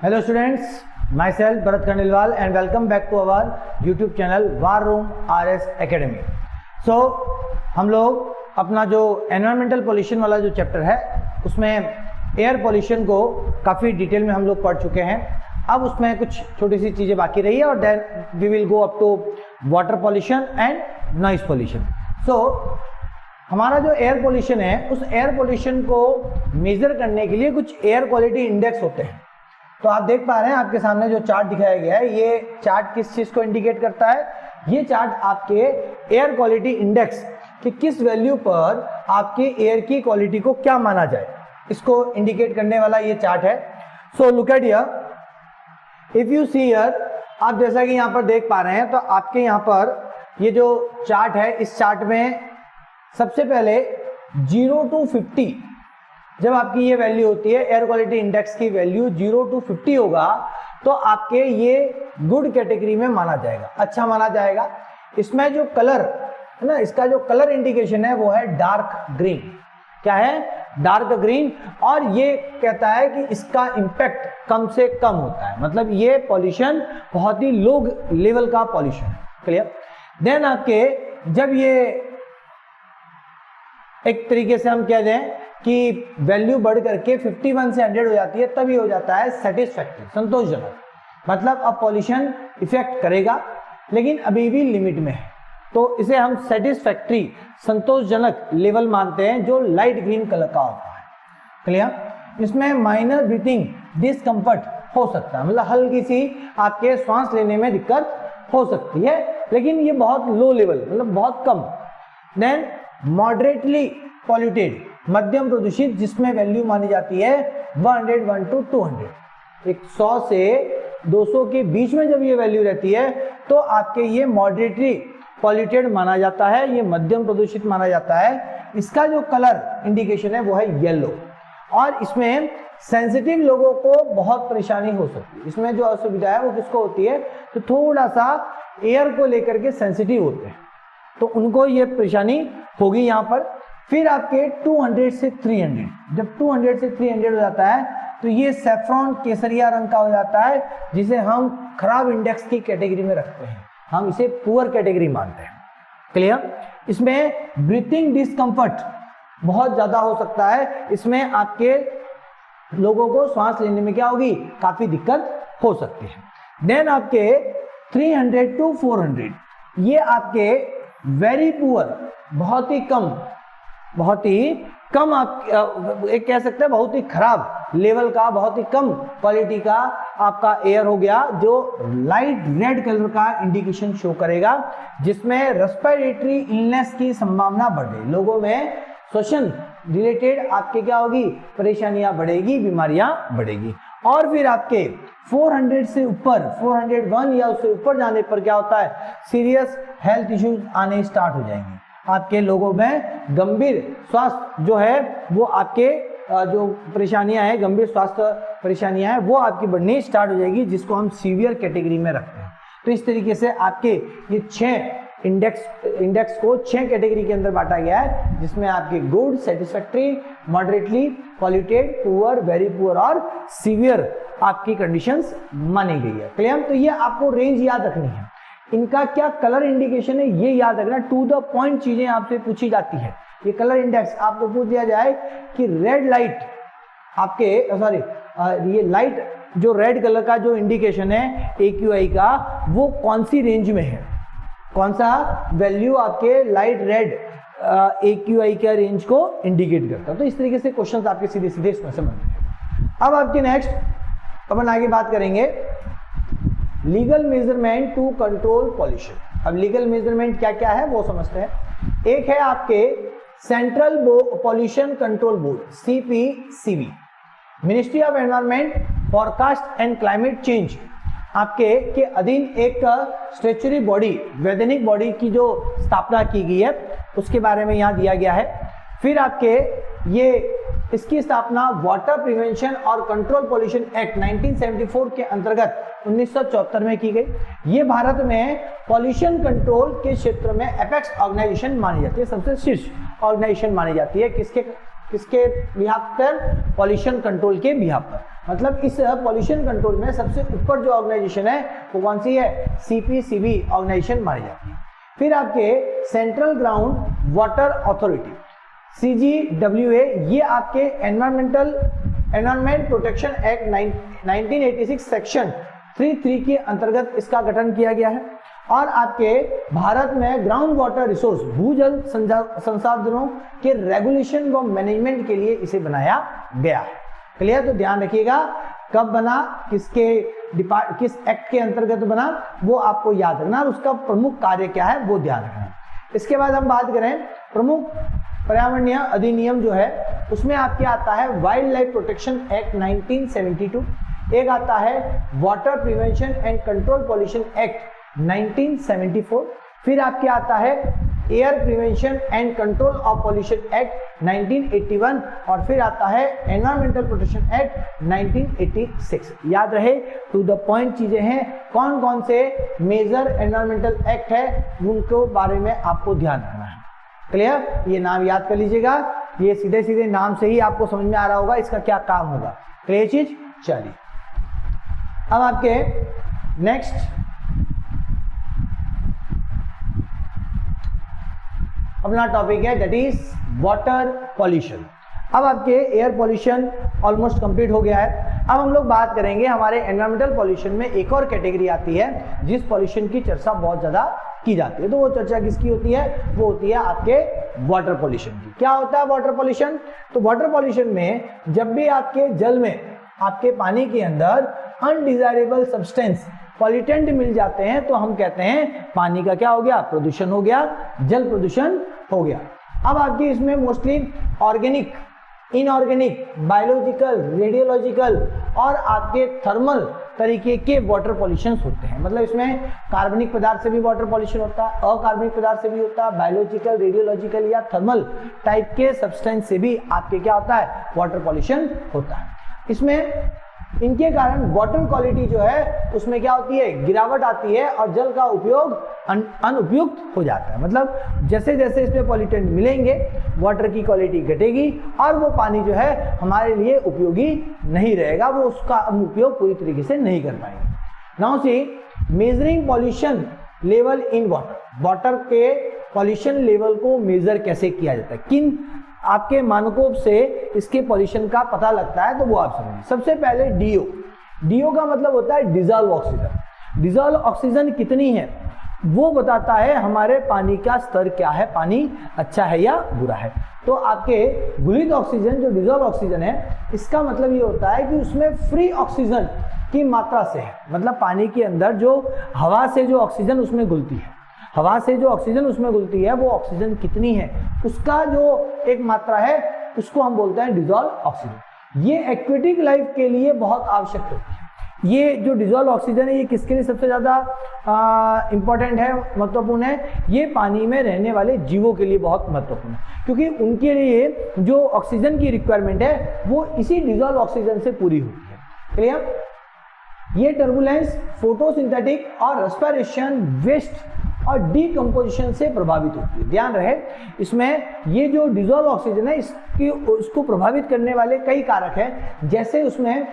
Hello students, myself Bharat Khandelwal and welcome back to our YouTube channel War Room RS Academy. So हम लोग अपना जो environmental pollution वाला जो chapter है उसमें एयर पोल्यूशन को काफ़ी डिटेल में हम लोग पढ़ चुके हैं. अब उसमें कुछ छोटी सी चीज़ें बाकी रही है और then we will go up to water pollution and noise pollution. So हमारा जो एयर पोल्यूशन है उस एयर पोल्यूशन को मेजर करने के लिए कुछ एयर क्वालिटी इंडेक्स होते हैं. तो आप देख पा रहे हैं आपके सामने जो चार्ट दिखाया गया है, ये चार्ट किस चीज को इंडिकेट करता है? ये चार्ट आपके एयर क्वालिटी इंडेक्स कि किस वैल्यू पर आपके एयर की क्वालिटी को क्या माना जाए, इसको इंडिकेट करने वाला ये चार्ट है. So look at here, if you see here, आप जैसा कि यहाँ पर देख पा रहे हैं तो आपके यहाँ पर ये जो चार्ट है, इस चार्ट में सबसे पहले 0 to 50 जब आपकी ये वैल्यू होती है, एयर क्वालिटी इंडेक्स की वैल्यू 0 to 50 होगा तो आपके ये गुड कैटेगरी में माना जाएगा, अच्छा माना जाएगा. इसमें जो कलर है ना, इसका जो कलर इंडिकेशन है वो है डार्क ग्रीन. क्या है? Dark green. और ये कहता है कि इसका इंपैक्ट कम से कम होता है, मतलब ये पॉल्यूशन बहुत ही लो लेवल का पॉल्यूशन है. क्लियर? देन आपके जब ये एक तरीके से हम कह दें कि वैल्यू बढ़ करके 51 से 100 हो जाती है, तभी हो जाता है सेटिस्फैक्टरी, संतोषजनक. मतलब अब पॉल्यूशन इफेक्ट करेगा लेकिन अभी भी लिमिट में है, तो इसे हम सेटिस्फैक्टरी, संतोषजनक लेवल मानते हैं, जो लाइट ग्रीन कलर का होता है. क्लियर? इसमें माइनर ब्रीथिंग डिस्कम्फर्ट हो सकता है, मतलब हल्की सी आपके सांस लेने में दिक्कत हो सकती है, लेकिन ये बहुत लो लेवल, मतलब बहुत कम. देन मॉडरेटली पॉल्यूटेड, मध्यम प्रदूषित, जिसमें वैल्यू मानी जाती है 101 to 200. 100 से 200 के बीच में जब ये वैल्यू रहती है तो आपके ये मॉडरेटली पॉल्यूटेड माना जाता है, ये मध्यम प्रदूषित माना जाता है. इसका जो कलर इंडिकेशन है वो है येलो. और इसमें सेंसिटिव लोगों को बहुत परेशानी हो सकती है. इसमें जो असुविधा है वो किसको होती है? तो थोड़ा सा एयर को लेकर के सेंसिटिव होते हैं, तो उनको ये परेशानी होगी यहाँ पर. फिर आपके 200 से 300, जब 200 से 300 हो जाता है तो ये सैफ्रॉन केसरिया रंग का हो जाता है, जिसे हम खराब इंडेक्स की कैटेगरी में रखते हैं, हम इसे पुअर कैटेगरी मानते हैं. क्लियर? इसमें ब्रीथिंग डिस्कम्फर्ट बहुत ज्यादा हो सकता है, इसमें आपके लोगों को सांस लेने में क्या होगी, काफी दिक्कत हो सकती है. देन आपके 300 to 400, ये आपके वेरी पुअर, बहुत ही कम आप एक कह सकते हैं बहुत ही खराब लेवल का, बहुत ही कम क्वालिटी का आपका एयर हो गया, जो लाइट रेड कलर का इंडिकेशन शो करेगा, जिसमें रेस्पिरेटरी इलनेस की संभावना बढ़ गई. लोगों में श्वसन रिलेटेड आपके क्या होगी, परेशानियां बढ़ेगी, बीमारियां बढ़ेगी. और फिर आपके 400 से ऊपर, 401 या उससे ऊपर जाने पर क्या होता है, सीरियस हेल्थ इश्यूज आने स्टार्ट हो जाएंगे. आपके लोगों में गंभीर स्वास्थ्य जो है वो आपके जो परेशानियां हैं, गंभीर स्वास्थ्य परेशानियां हैं, वो आपकी बढ़नी स्टार्ट हो जाएगी, जिसको हम सीवियर कैटेगरी में रखते हैं. तो इस तरीके से आपके ये 6 इंडेक्स को 6 कैटेगरी के अंदर बांटा गया है, जिसमें आपके good, satisfactory, moderately polluted, poor, very poor और सीवियर आपकी कंडीशंस मानी गई है. क्लियर? तो ये आपको रेंज याद रखनी है. इनका क्या कलर इंडिकेशन है ये याद रखना. टू द पॉइंट चीजें आपसे पूछी जाती है. ये कलर इंडेक्स आपको पूछ दिया जाए कि रेड लाइट आपके ये लाइट जो रेड कलर का जो इंडिकेशन है AQI का, वो कौन सी रेंज में है, कौन सा वैल्यू आपके लाइट रेड AQI का रेंज को इंडिकेट करता है. तो इस तरीके से क्वेश्चंस आपके सीधे सीधे इसमें से बनते हैं. अब आपके नेक्स्ट अपन आगे बात करेंगे legal measurement to control pollution. अब लीगल मेजरमेंट क्या क्या है वो समझते हैं. एक है आपके central pollution control board, CPCB, ministry of environment, forecast and climate change आपके के अधीन एक स्टैट्यूटरी बॉडी, वैधानिक बॉडी की जो स्थापना की गई है, उसके बारे में यहाँ दिया गया है. फिर आपके ये इसकी स्थापना वाटर प्रिवेंशन और कंट्रोल पॉल्यूशन एक्ट 1974 के अंतर्गत 1974 में की गई. ये भारत में पॉल्यूशन कंट्रोल के क्षेत्र में एपेक्स ऑर्गेनाइजेशन मानी जाती है, सबसे शीर्ष ऑर्गेनाइजेशन मानी जाती है. किसके किसके बिहाफ पर? पॉल्यूशन कंट्रोल के बिहाफ पर। मतलब इस पॉल्यूशन कंट्रोल में सबसे ऊपर जो ऑर्गेनाइजेशन है वो कौन सी है? CPCB ऑर्गेनाइजेशन मानी जाती है। फिर आपके central ground water authority CGWA, ये आपके एनवायरमेंट प्रोटेक्शन एक्ट 1986 सेक्शन 33 के अंतर्गत इसका गठन किया गया है। और आपके भारत में ग्राउंड वाटर रिसोर्स, भूजल संसाधनों के रेगुलेशन व मैनेजमेंट के लिए इसे बनाया गया है। क्लियर? तो ध्यान रखिएगा कब बना, किस एक्ट के अंतर्गत बना, वो आपको याद रखना, और उसका प्रमुख कार्य क्या है वो ध्यान रखना। इसके बाद हम बात करें प्रमुख पर्यावरणीय अधिनियम जो है, उसमें आपके आता है वाइल्ड लाइफ प्रोटेक्शन एक्ट 1972, एक आता है water prevention and control pollution act 1974, फिर आपके आता है air prevention and control of pollution act 1981, और फिर आता है एनवायरमेंटल प्रोटेक्शन एक्ट 1986। याद रहे, टू द पॉइंट चीजें हैं। कौन कौन से मेजर एनवायरमेंटल एक्ट है उनको बारे में आपको ध्यान रखना है। क्लियर? ये नाम याद कर लीजिएगा, ये सीधे सीधे नाम से ही आपको समझ में आ रहा होगा इसका क्या काम होगा। क्लियर चीज? चलिए अब आपके नेक्स्ट अपना टॉपिक है दैट इज वाटर पॉल्यूशन। अब आपके एयर पॉल्यूशन ऑलमोस्ट कंप्लीट हो गया है। अब हम लोग बात करेंगे हमारे एनवायरमेंटल पॉल्यूशन में एक और कैटेगरी आती है जिस पॉल्यूशन की चर्चा बहुत ज्यादा की जाती है। तो वो चर्चा किसकी होती है? वो होती है आपके वाटर पॉल्यूशन की। क्या होता है वाटर पॉल्यूशन? तो वाटर पॉल्यूशन में जब भी आपके जल में, आपके पानी के अंदर अनडिजायरेबल सब्सटेंस, पॉल्यूटेंट मिल जाते हैं तो हम कहते हैं पानी का क्या हो गया? प्रदूषण हो गया, जल प्रदूषण हो गया। अब आपकी इसमें mostly organic, inorganic, biological, radiological और आपके थर्मल तरीके के वाटर पॉल्यूशन होते हैं। मतलब इसमें कार्बनिक पदार्थ से भी वाटर पॉल्यूशन होता है, अकार्बनिक पदार्थ से भी होता है, बायोलॉजिकल, रेडियोलॉजिकल या थर्मल टाइप के सब्सटेंस से भी आपके क्या होता है? वाटर पॉल्यूशन होता है। इसमें इनके कारण वाटर क्वालिटी जो है उसमें क्या होती है? गिरावट आती है और जल का उपयोग अनुपयुक्त हो जाता है। मतलब जैसे जैसे इसमें पॉल्यूटेंट मिलेंगे वाटर की क्वालिटी घटेगी और वो पानी जो है हमारे लिए उपयोगी नहीं रहेगा, वो उसका उपयोग पूरी तरीके से नहीं कर पाएंगे। Now see measuring pollution level in water, water के पॉल्यूशन लेवल को मेजर कैसे किया जाता है, किन आपके मानकों से इसके पॉल्यूशन का पता लगता है, तो वो आप समझिए। सबसे पहले डीओ, डीओ का मतलब होता है डिजॉल्व ऑक्सीजन। डिजॉल्व ऑक्सीजन कितनी है वो बताता है हमारे पानी का स्तर क्या है, पानी अच्छा है या बुरा है। तो आपके गुलित ऑक्सीजन जो डिजॉल्व ऑक्सीजन है, इसका मतलब ये होता है कि उसमें फ्री ऑक्सीजन की मात्रा से है। मतलब पानी के अंदर जो हवा से जो ऑक्सीजन उसमें घुलती है, हवा से जो ऑक्सीजन उसमें घुलती है, वो ऑक्सीजन कितनी है उसका जो एक मात्रा है उसको हम बोलते हैं डिजॉल्व ऑक्सीजन। ये एक्वेटिक लाइफ के लिए बहुत आवश्यक होती है। ये जो डिजॉल्व ऑक्सीजन है ये किसके लिए सबसे ज्यादा इंपॉर्टेंट है, महत्वपूर्ण है? ये पानी में रहने वाले जीवों के लिए बहुत महत्वपूर्ण है, क्योंकि उनके लिए जो ऑक्सीजन की रिक्वायरमेंट है वो इसी डिजॉल्व ऑक्सीजन से पूरी होती है। क्लियर? ये टर्बुलेंस, फोटोसिंथेटिक और रेस्पिरेशन, वेस्ट और डीकम्पोजिशन से प्रभावित होती है। ध्यान रहे, इसमें ये जो डिजॉल्व ऑक्सीजन है इसको प्रभावित करने वाले कई कारक हैं। जैसे उसमें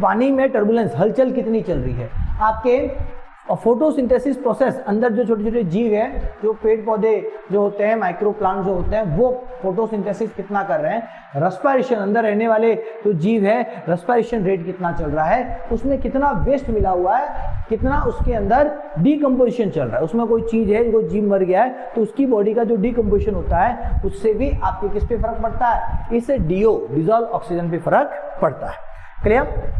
पानी में टर्बुलेंस, हलचल कितनी चल रही है, आपके फोटोसिंथेसिस प्रोसेस, अंदर जो छोटे छोटे जीव है, जो पेड़ पौधे जो होते हैं, माइक्रो प्लांट जो होते हैं, वो फोटोसिंथेसिस कितना कर रहे हैं, रेस्पिरेशन, अंदर रहने वाले जो जीव है रेस्पिरेशन रेट कितना चल रहा है, उसमें कितना वेस्ट मिला हुआ है, कितना उसके अंदर डीकम्पोजिशन चल रहा है। उसमें कोई चीज है, कोई जीव मर गया है तो उसकी बॉडी का जो डीकम्पोजिशन होता है उससे भी आपके किस पे फर्क पड़ता है? इससे डीओ, डिजॉल्व ऑक्सीजन पे फर्क पड़ता है। क्लियर?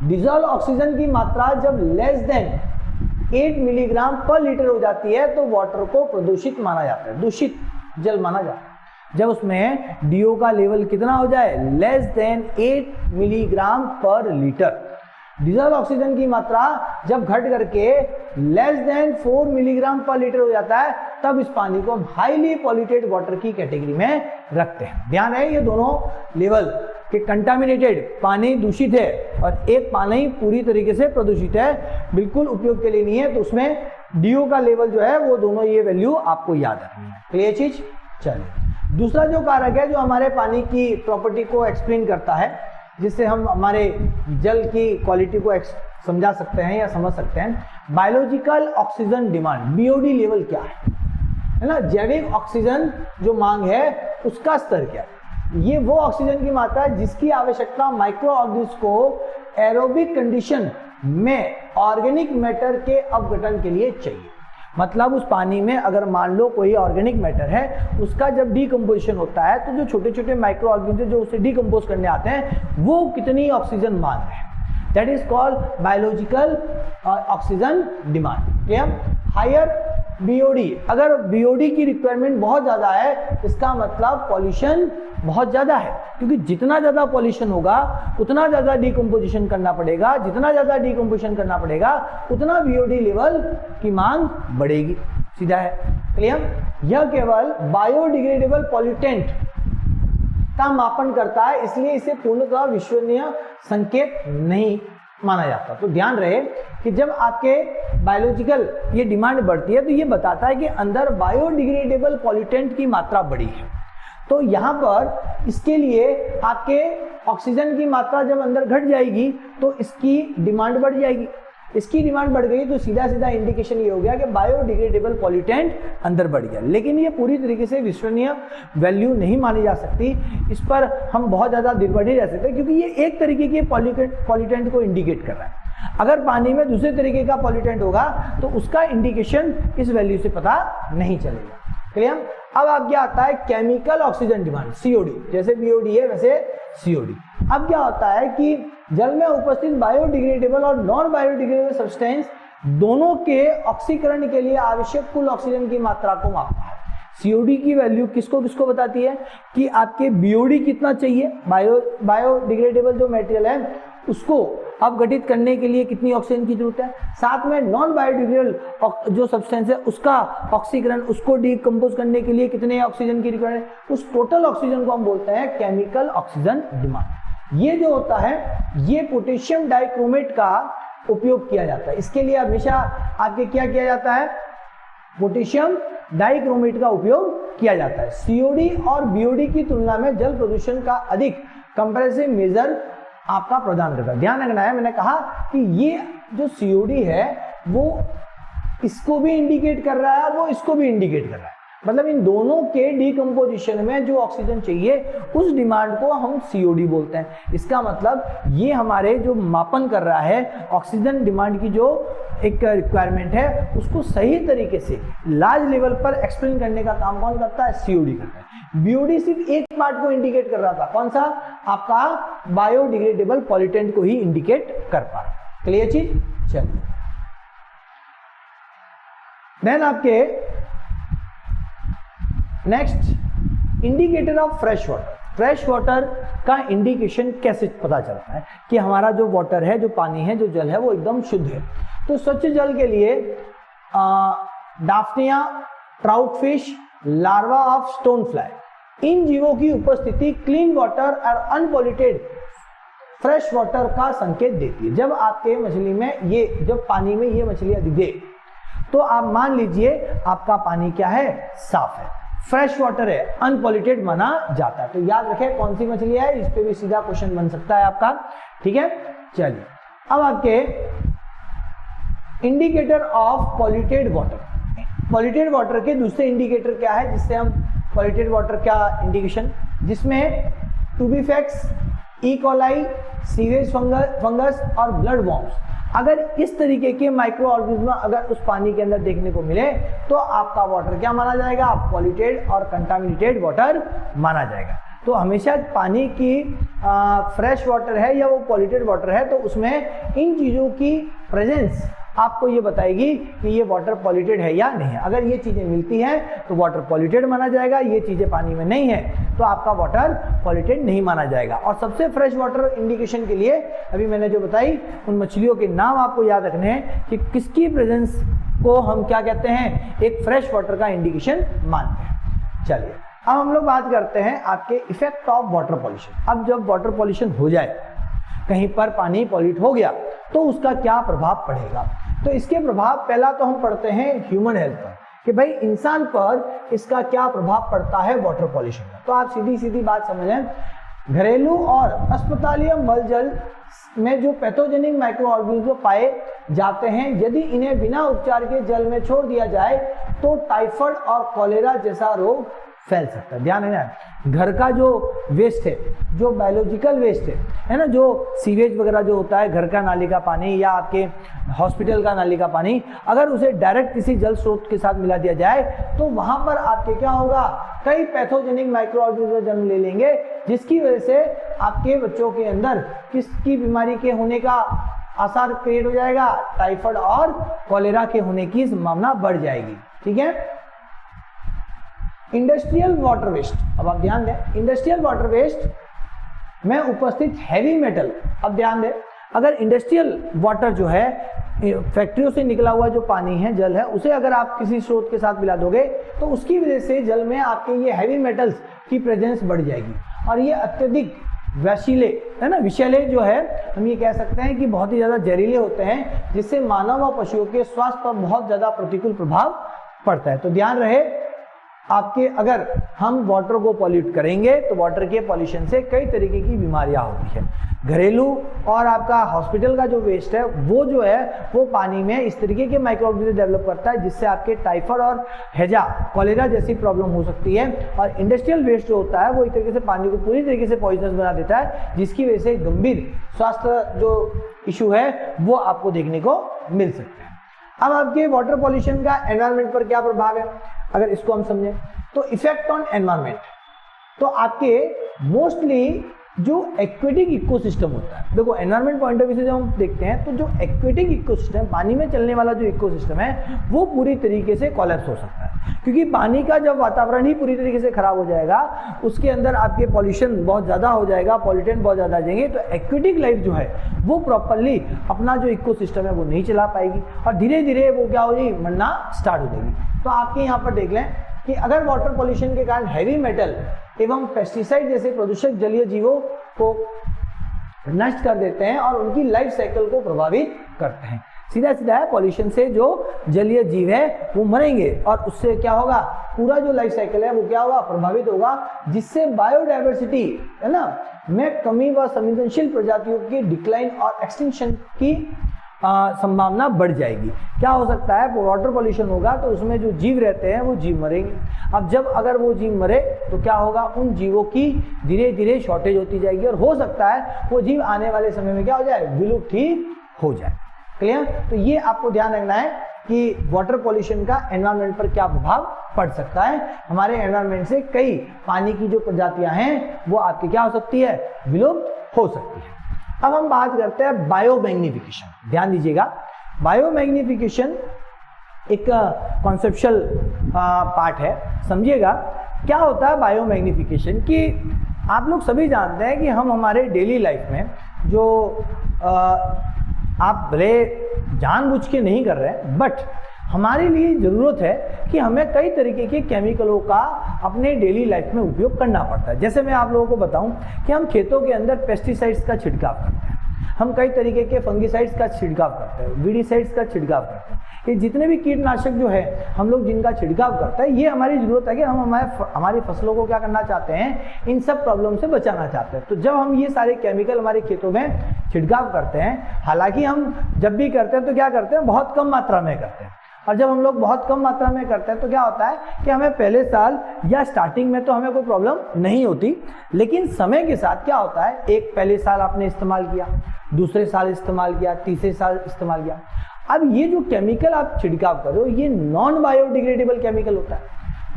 डिजॉल्व ऑक्सीजन की मात्रा जब लेस देन 8 मिलीग्राम पर लीटर हो जाती है तो वाटर को प्रदूषित माना जाता है, दूषित जल माना जाता है। जब उसमें डीओ का लेवल कितना हो जाए? लेस देन 8 मिलीग्राम पर लीटर। डिजॉल्व ऑक्सीजन की मात्रा जब घट करके लेस देन 4 मिलीग्राम पर लीटर हो जाता है तब इस पानी को हम हाईली पॉल्यूटेड वाटर की कैटेगरी में रखते हैं। ध्यान रहे, ये दोनों लेवल कि कंटामिनेटेड पानी दूषित है और एक पानी पूरी तरीके से प्रदूषित है, बिल्कुल उपयोग के लिए नहीं है, तो उसमें डीओ का लेवल जो है वो दोनों ये वैल्यू आपको याद रखनी है। क्लियर चीज? चलिए दूसरा जो कारक है जो हमारे पानी की प्रॉपर्टी को एक्सप्लेन करता है, जिससे हम हमारे जल की क्वालिटी को समझा सकते हैं या समझ सकते हैं, biological oxygen demand, BOD level क्या है ना, जैविक ऑक्सीजन जो मांग है उसका स्तर क्या है। ये वो ऑक्सीजन की मात्रा है जिसकी आवश्यकता माइक्रो ऑर्गेनिज्म को एरोबिक कंडीशन में ऑर्गेनिक मैटर के अपघटन के लिए चाहिए। मतलब उस पानी में अगर मान लो कोई ऑर्गेनिक मैटर है, उसका जब डीकम्पोजिशन होता है तो जो छोटे छोटे माइक्रो ऑर्गेनिज्म जो उसे डीकम्पोज करने आते हैं वो कितनी ऑक्सीजन मांग रहे हैं, that is called biological oxygen demand. Clear? Higher BOD, अगर बीओडी की रिक्वायरमेंट बहुत ज्यादा है इसका मतलब पॉल्यूशन बहुत ज्यादा है, क्योंकि जितना ज्यादा पॉल्यूशन होगा उतना ज्यादा डीकम्पोजिशन करना पड़ेगा, जितना ज्यादा डीकम्पोजिशन करना पड़ेगा उतना बीओडी लेवल की मांग बढ़ेगी। सीधा है। क्लियर? यह केवल बायोडिग्रेडेबल पॉल्यूटेंट का मापन करता है, इसलिए इसे पूर्णतः विश्वसनीय संकेत नहीं माना जाता। तो ध्यान रहे कि जब आपके बायोलॉजिकल ये डिमांड बढ़ती है तो ये बताता है कि अंदर बायोडिग्रेडेबल पॉल्यूटेंट की मात्रा बढ़ी है। तो यहाँ पर इसके लिए आपके ऑक्सीजन की मात्रा जब अंदर घट जाएगी तो इसकी डिमांड बढ़ जाएगी। इसकी डिमांड बढ़ गई तो सीधा सीधा इंडिकेशन ये हो गया कि बायोडिग्रेडेबल पॉल्यूटेंट अंदर बढ़ गया। लेकिन ये पूरी तरीके से विश्वसनीय वैल्यू नहीं मानी जा सकती, इस पर हम बहुत ज्यादा निर्भर नहीं रह सकते, क्योंकि ये एक तरीके के पॉल्यूटेंट को इंडिकेट कर रहा है। अगर पानी में दूसरे तरीके का पॉल्यूटेंट होगा तो उसका इंडिकेशन इस वैल्यू से पता नहीं चलेगा। क्लियर? अब आप क्या आता है केमिकल ऑक्सीजन डिमांड, सीओडी। जैसे बीओडी है वैसे सीओडी। अब क्या होता है कि जल में उपस्थित बायोडिग्रेडेबल और नॉन बायोडिग्रेडेबल सब्सटेंस दोनों के ऑक्सीकरण के लिए आवश्यक कुल ऑक्सीजन की मात्रा को मापता है। सीओडी की वैल्यू किसको किसको बताती है कि आपके बीओडी कितना चाहिए, बायोडिग्रेडेबल जो मटेरियल है उसको अपघटित करने के लिए कितनी ऑक्सीजन की जरूरत है, साथ में नॉन बायोडिग्रेडेबल जो सब्सटेंस है उसका ऑक्सीकरण, उसको डीकंपोज करने के लिए कितने ऑक्सीजन की रिक्वायरमेंट है, उस टोटल ऑक्सीजन को हम बोलते हैं केमिकल ऑक्सीजन डिमांड। ये जो होता है ये पोटेशियम डाइक्रोमेट का उपयोग किया जाता है। इसके लिए हमेशा आपके क्या किया जाता है, पोटेशियम डाइक्रोमेट का उपयोग किया जाता है। सीओडी और बीओडी की तुलना में जल प्रदूषण का अधिक कंपैरेटिव मेजर आपका प्रदान करता है। ध्यान रखना है, मैंने कहा कि ये जो सीओडी है वो इसको भी इंडिकेट कर रहा है और वो इसको भी इंडिकेट कर रहा है। मतलब इन दोनों के डीकंपोजिशन में जो ऑक्सीजन चाहिए उस डिमांड को हम सीओडी बोलते हैं। इसका मतलब ये हमारे जो मापन कर रहा है ऑक्सीजन डिमांड की जो एक रिक्वायरमेंट है उसको सही तरीके से लार्ज लेवल पर एक्सप्लेन करने का काम कौन करता है, सीओडी करता है। बीओडी सिर्फ एक पार्ट को इंडिकेट कर रहा था, कौन सा, आपका बायोडिग्रेडेबल पॉल्यूटेंट को ही इंडिकेट कर पा रहा। क्लियर चीज? चलिए देन आपके next indicator of fresh water. Fresh water का इंडिकेशन कैसे पता चलता है कि हमारा जो वाटर है, जो पानी है, जो जल है वो एकदम शुद्ध है। तो स्वच्छ जल के लिए daphnia, trout fish, larva of stone fly, इन जीवों की उपस्थिति क्लीन वाटर और अनपॉल्यूटेड फ्रेश वाटर का संकेत देती है। जब आपके मछली में ये, जब पानी में ये मछलियां दिखे तो आप मान लीजिए आपका पानी क्या है, साफ है, फ्रेश वाटर है, अनपॉल्यूटेड माना जाता है। तो याद रखें कौन सी मछली है, इस पे भी सीधा क्वेश्चन बन सकता है आपका। ठीक है, चलिए अब आपके indicator of polluted water. Polluted water के दूसरे इंडिकेटर क्या है जिससे हम पॉल्यूटेड वाटर का इंडिकेशन, जिसमें टूबीफैक्स, ई कोलाई, सीवेज फंगस और ब्लड वॉर्म्स, अगर इस तरीके के माइक्रो ऑर्गेनिज्म अगर उस पानी के अंदर देखने को मिले तो आपका वाटर क्या माना जाएगा, पॉल्यूटेड और कंटामिनेटेड वाटर माना जाएगा। तो हमेशा पानी की फ्रेश वाटर है या वो पॉल्यूटेड वाटर है तो उसमें इन चीज़ों की प्रेजेंस आपको ये बताएगी कि ये वाटर पॉल्यूटेड है या नहीं है। अगर ये चीज़ें मिलती हैं तो वाटर पॉल्यूटेड माना जाएगा, ये चीज़ें पानी में नहीं है तो आपका वाटर पॉल्यूटेड नहीं माना जाएगा। और सबसे फ्रेश वाटर इंडिकेशन के लिए अभी मैंने जो बताई उन मछलियों के नाम आपको याद रखने हैं कि किसकी प्रेजेंस को हम क्या कहते हैं, एक फ्रेश वाटर का इंडिकेशन मानते हैं। चलिए अब हम लोग बात करते हैं आपके इफेक्ट ऑफ वाटर पॉल्यूशन। अब जब वाटर पॉल्यूशन हो जाए, कहीं पर पानी पॉल्यूट हो गया तो उसका क्या प्रभाव पड़ेगा। तो इसके प्रभाव पहला तो हम पढ़ते हैं ह्यूमन हेल्थ पर। कि भाई इंसान पर इसका क्या प्रभाव पड़ता है वाटर पॉल्यूशन का। तो आप सीधी सीधी बात समझें, घरेलू और अस्पतालीय मलजल में जो पैथोजेनिक माइक्रो ऑर्गेनिज्म पाए जाते हैं, यदि इन्हें बिना उपचार के जल में छोड़ दिया जाए तो टाइफाइड और कॉलेरा जैसा रोग फैल सकता है। ध्यान है, घर का जो वेस्ट है, जो बायोलॉजिकल वेस्ट है ना, जो सीवेज वगैरह जो होता है, घर का नाली का पानी या आपके हॉस्पिटल का नाली का पानी, अगर उसे डायरेक्ट किसी जल स्रोत के साथ मिला दिया जाए तो वहां पर आपके क्या होगा, कई पैथोजेनिक माइक्रो ऑर्गेनिज्म जन्म ले लेंगे, जिसकी वजह से आपके बच्चों के अंदर किसकी बीमारी के होने का आसार क्रिएट हो जाएगा, टाइफाइड और कॉलेरा के होने की संभावना बढ़ जाएगी। ठीक है। इंडस्ट्रियल वाटर वेस्ट, अब आप ध्यान दें, इंडस्ट्रियल वाटर वेस्ट में उपस्थित हैवी मेटल, अब ध्यान दें, अगर इंडस्ट्रियल वाटर जो है, फैक्ट्रियों से निकला हुआ जो पानी है, जल है, उसे अगर आप किसी स्रोत के साथ मिला दोगे तो उसकी वजह से जल में आपके ये हैवी मेटल्स की प्रेजेंस बढ़ जाएगी और ये अत्यधिक विषैले है ना, विषैले जो है हम ये कह सकते हैं कि बहुत ही ज्यादा जहरीले होते हैं, जिससे मानव और पशुओं के स्वास्थ्य पर बहुत ज्यादा प्रतिकूल प्रभाव पड़ता है। तो ध्यान रहे आपके, अगर हम वाटर को पॉल्यूट करेंगे तो वाटर के पॉल्यूशन से कई तरीके की बीमारियां होती है। घरेलू और आपका हॉस्पिटल का जो वेस्ट है वो जो है वो पानी में इस तरीके के माइक्रो ऑर्गेनिज्म डेवलप करता है, जिससे आपके टाइफाइड और हैजा, कॉलेरा जैसी प्रॉब्लम हो सकती है। और इंडस्ट्रियल वेस्ट जो होता है वो एक तरीके से पानी को पूरी तरीके से पॉइजनस बना देता है, जिसकी वजह से गंभीर स्वास्थ्य जो इशू है वो आपको देखने को मिल सकता है। अब आपके वाटर पॉल्यूशन का एनवायरनमेंट पर क्या प्रभाव है, अगर इसको हम समझें तो इफेक्ट ऑन एनवायरनमेंट, तो आपके मोस्टली जो एक्वेटिक इकोसिस्टम होता है, देखो एनवायरनमेंट पॉइंट ऑफ व्यू से जब हम देखते हैं तो जो एक्वेटिक इकोसिस्टम, पानी में चलने वाला जो इकोसिस्टम है वो पूरी तरीके से कोलैप्स हो सकता है, क्योंकि पानी का जब वातावरण ही पूरी तरीके से खराब हो जाएगा, उसके अंदर आपके पॉल्यूशन बहुत ज़्यादा हो जाएगा, पॉल्यूटेंट बहुत ज़्यादा आ जाएंगे, तो एक्वेटिक लाइफ जो है वो प्रॉपरली अपना जो इकोसिस्टम है वो नहीं चला पाएगी और धीरे धीरे वो क्या हो जाएगी, मरना स्टार्ट हो जाएगी। तो आपके यहाँ पर देख लें कि अगर वाटर पॉल्यूशन के कारण हैवी मेटल एवं पेस्टिसाइड जैसे प्रदूषक जलीय जीवों को नष्ट कर देते हैं और उनकी लाइफ साइकिल को प्रभावित करते हैं। सीधा सीधा है, पॉल्यूशन से जो जलीय जीव है वो मरेंगे और उससे क्या होगा, पूरा जो लाइफ साइकिल है वो क्या होगा, प्रभावित होगा, जिससे बायोडाइवर्सिटी है ना में कमी व संवेदनशील प्रजातियों की डिक्लाइन और एक्सटिंक्शन की संभावना बढ़ जाएगी। क्या हो सकता है, वाटर पॉल्यूशन होगा तो उसमें जो जीव रहते हैं वो जीव मरेंगे। अब जब अगर वो जीव मरे तो क्या होगा, उन जीवों की धीरे धीरे शॉर्टेज होती जाएगी और हो सकता है वो जीव आने वाले समय में क्या हो जाए, विलुप्त ही हो जाए। क्लियर। तो ये आपको ध्यान रखना है कि वाटर पॉल्यूशन का एनवायरनमेंट पर क्या प्रभाव पड़ सकता है। हमारे एनवायरनमेंट से कई पानी की जो प्रजातियां हैं वो आपकी क्या हो सकती है, विलुप्त हो सकती है। अब हम बात करते हैं बायोमैग्निफिकेशन। ध्यान दीजिएगा, बायोमैग्निफिकेशन एक कॉन्सेप्चुअल पार्ट है, समझिएगा क्या होता है बायोमैग्निफिकेशन। कि आप लोग सभी जानते हैं कि हम हमारे डेली लाइफ में जो आप भले जानबूझ के नहीं कर रहे हैं, बट हमारे लिए ज़रूरत है कि हमें कई तरीके के केमिकलों का अपने डेली लाइफ में उपयोग करना पड़ता है। जैसे मैं आप लोगों को बताऊं कि हम खेतों के अंदर पेस्टिसाइड्स का छिड़काव करते हैं, हम कई तरीके के फंगिसाइड्स का छिड़काव करते हैं, वीडिसाइड्स का छिड़काव करते हैं। ये जितने भी कीटनाशक जो है हम लोग जिनका छिड़काव करते हैं, ये हमारी ज़रूरत है कि हम हमारी फसलों को क्या करना चाहते हैं, इन सब प्रॉब्लम से बचाना चाहते हैं। तो जब हम ये सारे केमिकल हमारे खेतों में छिड़काव करते हैं, हालांकि हम जब भी करते हैं तो क्या करते हैं, बहुत कम मात्रा में करते हैं। और जब हम लोग बहुत कम मात्रा में करते हैं तो क्या होता है कि हमें पहले साल या स्टार्टिंग में तो हमें कोई प्रॉब्लम नहीं होती, लेकिन समय के साथ क्या होता है, एक पहले साल आपने इस्तेमाल किया, दूसरे साल इस्तेमाल किया, तीसरे साल इस्तेमाल किया, अब ये जो केमिकल आप छिड़काव कर रहे हो ये नॉन बायोडिग्रेडेबल केमिकल होता है,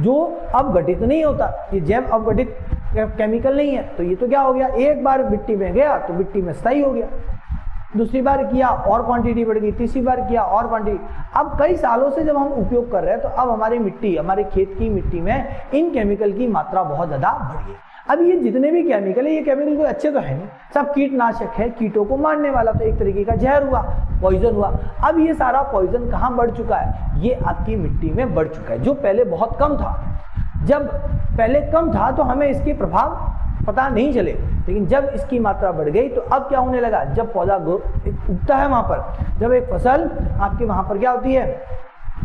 जो अपघटित नहीं होता, ये जैव अपघटित केमिकल नहीं है। तो ये तो क्या हो गया, एक बार मिट्टी में गया तो मिट्टी में स्थायी हो गया, दूसरी बार किया और क्वांटिटी बढ़ गई, तीसरी बार किया और क्वांटिटी। अब कई सालों से जब हम उपयोग कर रहे हैं तो अब हमारी मिट्टी, हमारे खेत की मिट्टी में इन केमिकल की मात्रा बहुत ज़्यादा बढ़ गई। अब ये जितने भी केमिकल है, ये केमिकल कोई अच्छे तो है नहीं, सब कीटनाशक है, कीटों को मारने वाला, तो एक तरीके का जहर हुआ, पॉइजन हुआ। अब ये सारा पॉइजन कहाँ बढ़ चुका है, ये आपकी मिट्टी में बढ़ चुका है, जो पहले बहुत कम था। जब पहले कम था तो हमें इसके प्रभाव पता नहीं चले, लेकिन जब इसकी मात्रा बढ़ गई तो अब क्या होने लगा, जब पौधा उगता है वहां पर, जब एक फसल आपके वहां पर क्या होती है,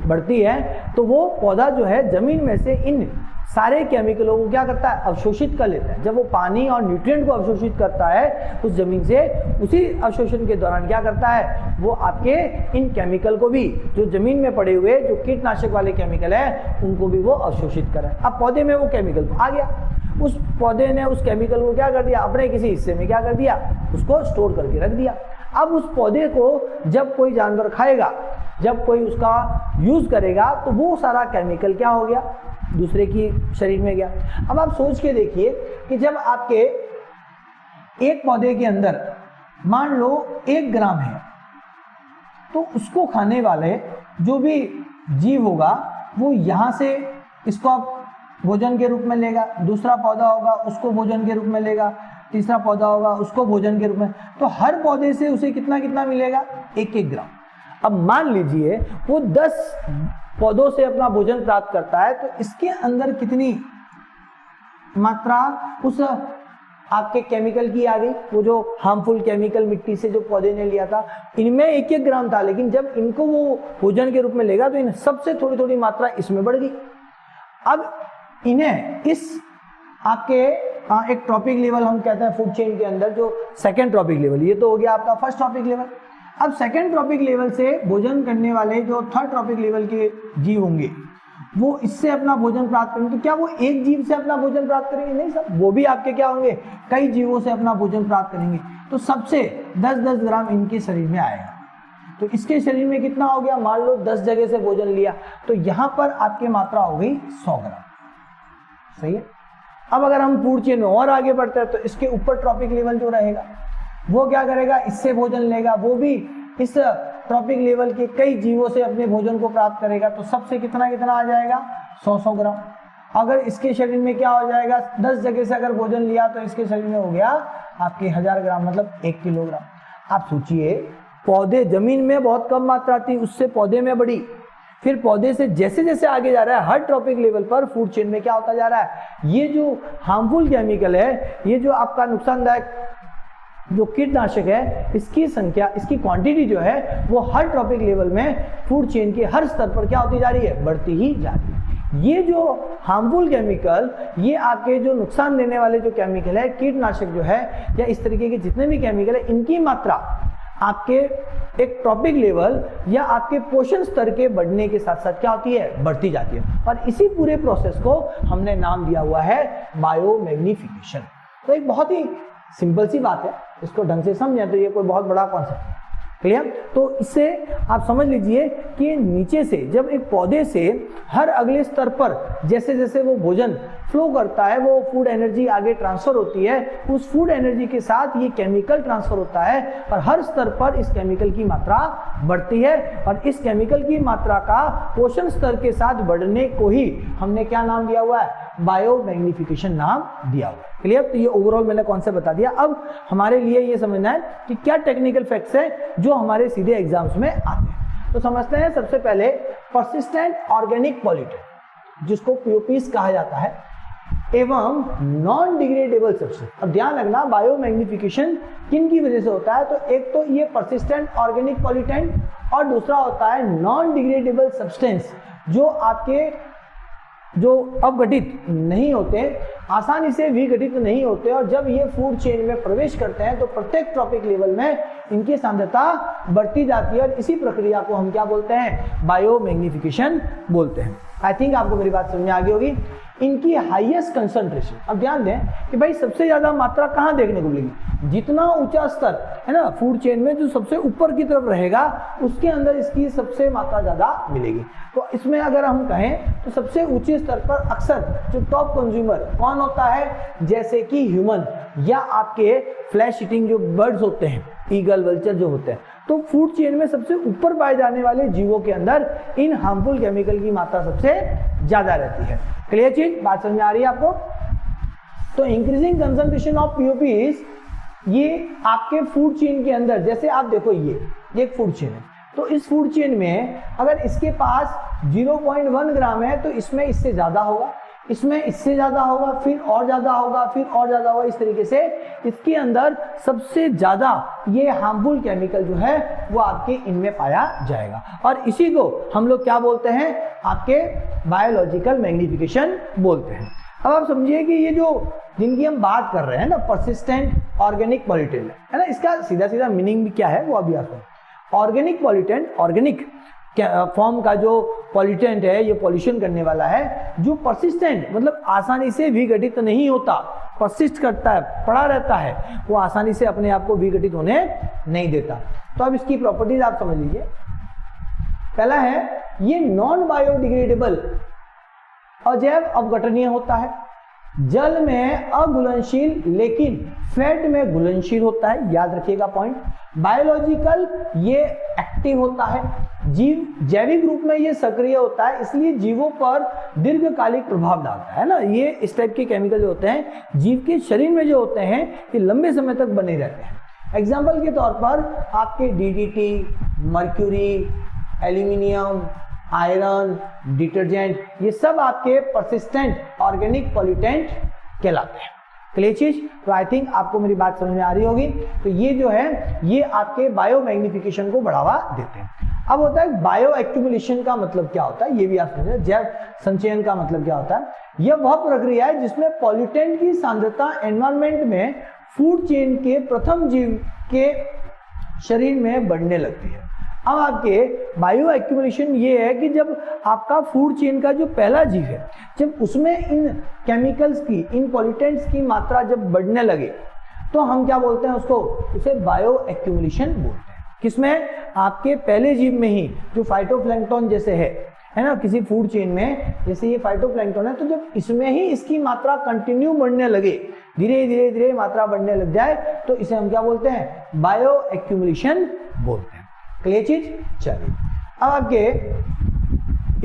बढ़ती है तो वो पौधा जो है जमीन में से इन सारे केमिकलों को क्या करता है, अवशोषित कर लेता है। जब वो पानी और न्यूट्रिएंट को अवशोषित करता है उस जमीन से, उसी अवशोषण के दौरान क्या करता है, वो आपके इन केमिकल को भी, जो जमीन में पड़े हुए जो कीटनाशक वाले केमिकल है, उनको भी वो अवशोषित करे। अब पौधे में वो केमिकल आ गया, उस पौधे ने उस केमिकल को क्या कर दिया, अपने किसी हिस्से में क्या कर दिया, उसको स्टोर करके रख दिया। अब उस पौधे को जब कोई जानवर खाएगा, जब कोई उसका यूज करेगा, तो वो सारा केमिकल क्या हो गया, दूसरे की शरीर में गया। अब आप सोच के देखिए कि जब आपके एक पौधे के अंदर मान लो 1 ग्राम है, तो उसको खाने वाले जो भी जीव होगा वो यहाँ से इसको आप भोजन के रूप में लेगा, दूसरा पौधा होगा उसको भोजन के रूप में लेगा, तीसरा पौधा होगा उसको भोजन के रूप में, तो हर पौधे से उसे कितना कितना मिलेगा, 1-1 ग्राम। अब मान लीजिए वो 10 पौधों से अपना भोजन प्राप्त करता है, तो इसके अंदर कितनी मात्रा उस आपके केमिकल की आ गई, वो जो हार्मफुल केमिकल मिट्टी से जो पौधे ने लिया था, इनमें 1-1 ग्राम था, लेकिन जब इनको वो भोजन के रूप में लेगा तो इन सबसे थोड़ी थोड़ी मात्रा इसमें बढ़ गई। अब इन्हें इस आपके एक ट्रॉपिक लेवल हम कहते हैं फूड चेन के अंदर, जो सेकेंड ट्रॉपिक लेवल, ये तो हो गया आपका फर्स्ट ट्रॉपिक लेवल। अब सेकेंड ट्रॉपिक लेवल से भोजन करने वाले जो थर्ड ट्रॉपिक लेवल के जीव होंगे, वो इससे अपना भोजन प्राप्त करेंगे। तो क्या वो एक जीव से अपना भोजन प्राप्त करेंगे? नहीं सर, वो भी आपके क्या होंगे, कई जीवों से अपना भोजन प्राप्त करेंगे। तो सबसे 10-10 ग्राम इनके शरीर में आएगा। तो इसके शरीर में कितना हो गया, मान लो 10 जगह से भोजन लिया, तो यहां पर आपकी मात्रा हो गई 100 ग्राम। सही है। अब अगर हम फूड चेन में और आगे बढ़ते हैं, तो इसके ऊपर ट्रॉपिक लेवल जो रहेगा वो क्या करेगा, इससे भोजन लेगा, वो भी इस ट्रॉपिक लेवल के कई जीवों से अपने भोजन को प्राप्त करेगा। तो सबसे कितना कितना आ जाएगा, 100-100 ग्राम। अगर इसके शरीर में क्या हो जाएगा, 10 जगह से अगर भोजन लिया तो इसके शरीर में हो गया आपके 1000 ग्राम, मतलब 1 किलोग्राम। आप सोचिए, पौधे जमीन में बहुत कम मात्रा थी, उससे पौधे में बढ़ी, फिर पौधे से जैसे जैसे आगे जा रहा है, हर ट्रॉपिक लेवल पर फूड चेन में क्या होता जा रहा है, ये जो हार्मफुल केमिकल है, ये जो आपका नुकसानदायक जो कीटनाशक है, इसकी संख्या, इसकी क्वांटिटी जो है, वो हर ट्रॉपिक लेवल में फूड चेन के हर स्तर पर क्या होती जा रही है, बढ़ती ही जा रही है। ये जो हार्मफुल केमिकल, ये आपके जो नुकसान देने वाले जो केमिकल है, कीटनाशक जो है, या इस तरीके के जितने भी केमिकल है, इनकी मात्रा आपके एक ट्रॉपिक लेवल या आपके पोषण स्तर के बढ़ने के साथ साथ क्या होती है, बढ़ती जाती है। और इसी पूरे प्रोसेस को हमने नाम दिया हुआ है बायोमैग्निफिकेशन। तो एक बहुत ही सिंपल सी बात है, इसको ढंग से समझें तो ये कोई बहुत बड़ा कॉन्सेप्ट है। क्लियर? तो इससे आप समझ लीजिए कि नीचे से जब एक पौधे से हर अगले स्तर पर जैसे जैसे वो भोजन फ्लो करता है, वो फूड एनर्जी आगे ट्रांसफर होती है, उस फूड एनर्जी के साथ ये केमिकल ट्रांसफर होता है, और हर स्तर पर इस केमिकल की मात्रा बढ़ती है, और इस केमिकल की मात्रा का पोषण स्तर के साथ बढ़ने को ही हमने क्या नाम दिया हुआ है, बायोमैग्निफिकेशन नाम दिया हुआ है। क्लियर? तो ये ओवरऑल मैंने कॉन्सेप्ट बता दिया। अब हमारे लिए ये समझना है कि क्या टेक्निकल फैक्ट्स है जो हमारे सीधे एग्जाम्स में आते हैं। तो समझते हैं सबसे पहले पर्सिस्टेंट ऑर्गेनिक पॉल्यूटेंट, जिसको पीओपीज कहा जाता है, एवं नॉन डिग्रेडेबल सब्सटेंस। अब ध्यान रखना, बायोमैग्निफिकेशन किन की वजह से होता है, तो एक तो ये पर्सिस्टेंट ऑर्गेनिक पॉल्यूटेंट, और दूसरा होता है नॉन डिग्रेडेबल सब्सटेंस, जो आपके जो अपघटित नहीं होते, आसानी से विघटित नहीं होते, और जब ये फूड चेन में प्रवेश करते हैं तो प्रत्येक ट्रॉपिक लेवल में इनकी सांद्रता बढ़ती जाती है, और इसी प्रक्रिया को हम क्या बोलते हैं, बायोमैग्निफिकेशन बोलते हैं। आई थिंक आपको मेरी बात समझ में आ गई होगी। इनकी हाईएस्ट कंसंट्रेशन, अब ध्यान दें कि भाई सबसे ज्यादा मात्रा कहाँ देखने को मिलेगी, जितना ऊंचा स्तर है ना फूड चेन में, जो सबसे ऊपर की तरफ रहेगा, उसके अंदर इसकी सबसे मात्रा ज्यादा मिलेगी। तो इसमें अगर हम कहें तो सबसे ऊंचे स्तर पर अक्सर जो टॉप कंज्यूमर कौन होता है, जैसे कि ह्यूमन या आपके फ्लैश ईटिंग जो बर्ड्स होते हैं, ईगल, वल्चर जो होते हैं, तो फूड चेन में सबसे ऊपर पाए जाने वाले जीवों के अंदर इन हार्मफुल केमिकल की मात्रा सबसे ज्यादा रहती है। क्लियर चीज, बात समझ में आ रही है आपको? तो इंक्रीजिंग कंसंट्रेशन ऑफ पीओपीज, ये आपके फूड चेन के अंदर, जैसे आप देखो ये एक फूड चेन है, तो इस फूड चेन में अगर इसके पास 0.1 ग्राम है तो इसमें इससे ज्यादा होगा, इसमें इससे ज्यादा होगा, फिर और ज्यादा होगा, फिर और ज्यादा होगा। इस तरीके से इसके अंदर सबसे ज्यादा ये हार्मफुल केमिकल जो है वो आपके इनमें पाया जाएगा, और इसी को हम लोग क्या बोलते हैं, आपके बायोलॉजिकल मैग्निफिकेशन बोलते हैं। अब आप समझिए कि ये जो जिनकी हम बात कर रहे हैं ना, परसिस्टेंट ऑर्गेनिक पॉल्यूटेंट है ना, इसका सीधा सीधा मीनिंग भी क्या है वो अभी आप सुनो। ऑर्गेनिक पॉल्यूटेंट, ऑर्गेनिक फॉर्म का जो पॉल्यूटेंट है, ये पॉल्यूशन करने वाला है, जो परसिस्टेंट मतलब आसानी से विघटित तो नहीं होता, परसिस्ट करता है, पड़ा रहता है, वो आसानी से अपने आप को विघटित होने नहीं देता। तो अब इसकी प्रॉपर्टीज आप समझ लीजिए। पहला है ये नॉन बायोडिग्रेडेबल, अजैव अपघटनीय होता है, जल में अघुलनशील लेकिन फैट में घुलनशील होता है, याद रखिएगा पॉइंट। बायोलॉजिकल ये एक्टिव होता है, जीव जैविक रूप में ये सक्रिय होता है, इसलिए जीवों पर दीर्घकालिक प्रभाव डालता है ना। ये इस टाइप के केमिकल जो होते हैं जीव के शरीर में जो होते हैं ये लंबे समय तक बने रहते हैं। एग्जाम्पल के तौर पर आपके DDT, mercury, aluminium, iron, detergent, ये सब आपके परसिस्टेंट ऑर्गेनिक पॉल्यूटेंट कहलाते हैं। क्लियर चीज? तो आई थिंक आपको मेरी बात समझ में आ रही होगी। तो ये जो है ये आपके बायो मैग्निफिकेशन को बढ़ावा देते हैं। अब होता है बायो एक्यूमुलेशन का मतलब क्या होता है, ये भी आप समझे। जैव संचयन का मतलब क्या होता है? यह वह प्रक्रिया है जिसमें पॉल्यूटेंट की सांद्रता एनवायरमेंट में फूड चेन के प्रथम जीव के शरीर में बढ़ने लगती है। अब आपके बायो एक्यूमुलेशन ये है कि जब आपका फूड चेन का जो पहला जीव है, जब उसमें इन केमिकल्स की, इन पॉल्यूटेंट्स की मात्रा जब बढ़ने लगे तो हम क्या बोलते हैं उसको, उसे बायो एक्यूमुलेशन बोलते हैं। किसमें? आपके पहले जीव में ही, जो फाइटोप्लैंक्टन जैसे है ना, किसी फूड चेन में जैसे ये फाइटोप्लैंक्टन है, तो जब इसमें ही इसकी मात्रा कंटिन्यू बढ़ने लगे, धीरे धीरे धीरे मात्रा बढ़ने लग जाए, तो इसे हम क्या बोलते हैं? बायो एक्यूमुलेशन बोलते हैं। क्लियर चीज? चलिए अब आपके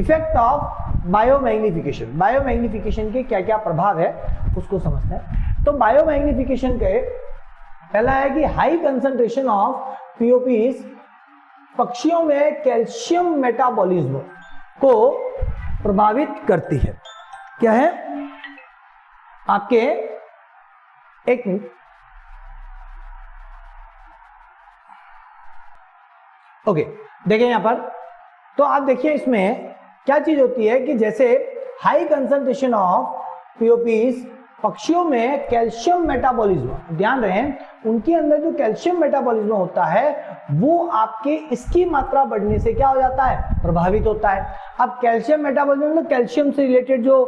इफेक्ट ऑफ बायोमैग्निफिकेशन, बायोमैग्निफिकेशन के क्या क्या प्रभाव है उसको समझते हैं। तो बायोमैग्निफिकेशन के पहला है कि हाई कंसंट्रेशन ऑफ पीओपीज पक्षियों में कैल्शियम मेटाबॉलिज्म को प्रभावित करती है। क्या है? आपके एक ओके देखिए यहां पर, तो आप देखिए इसमें क्या चीज होती है कि जैसे हाई कंसंट्रेशन ऑफ पीओपीज पक्षियों में कैल्शियम मेटाबॉलिज्म, ध्यान रहे उनके अंदर जो कैल्शियम मेटाबॉलिज्म होता है वो आपके इसकी मात्रा बढ़ने से क्या हो जाता है? प्रभावित होता है। अब कैल्शियम मेटाबॉलिज्म मतलब कैल्शियम से रिलेटेड जो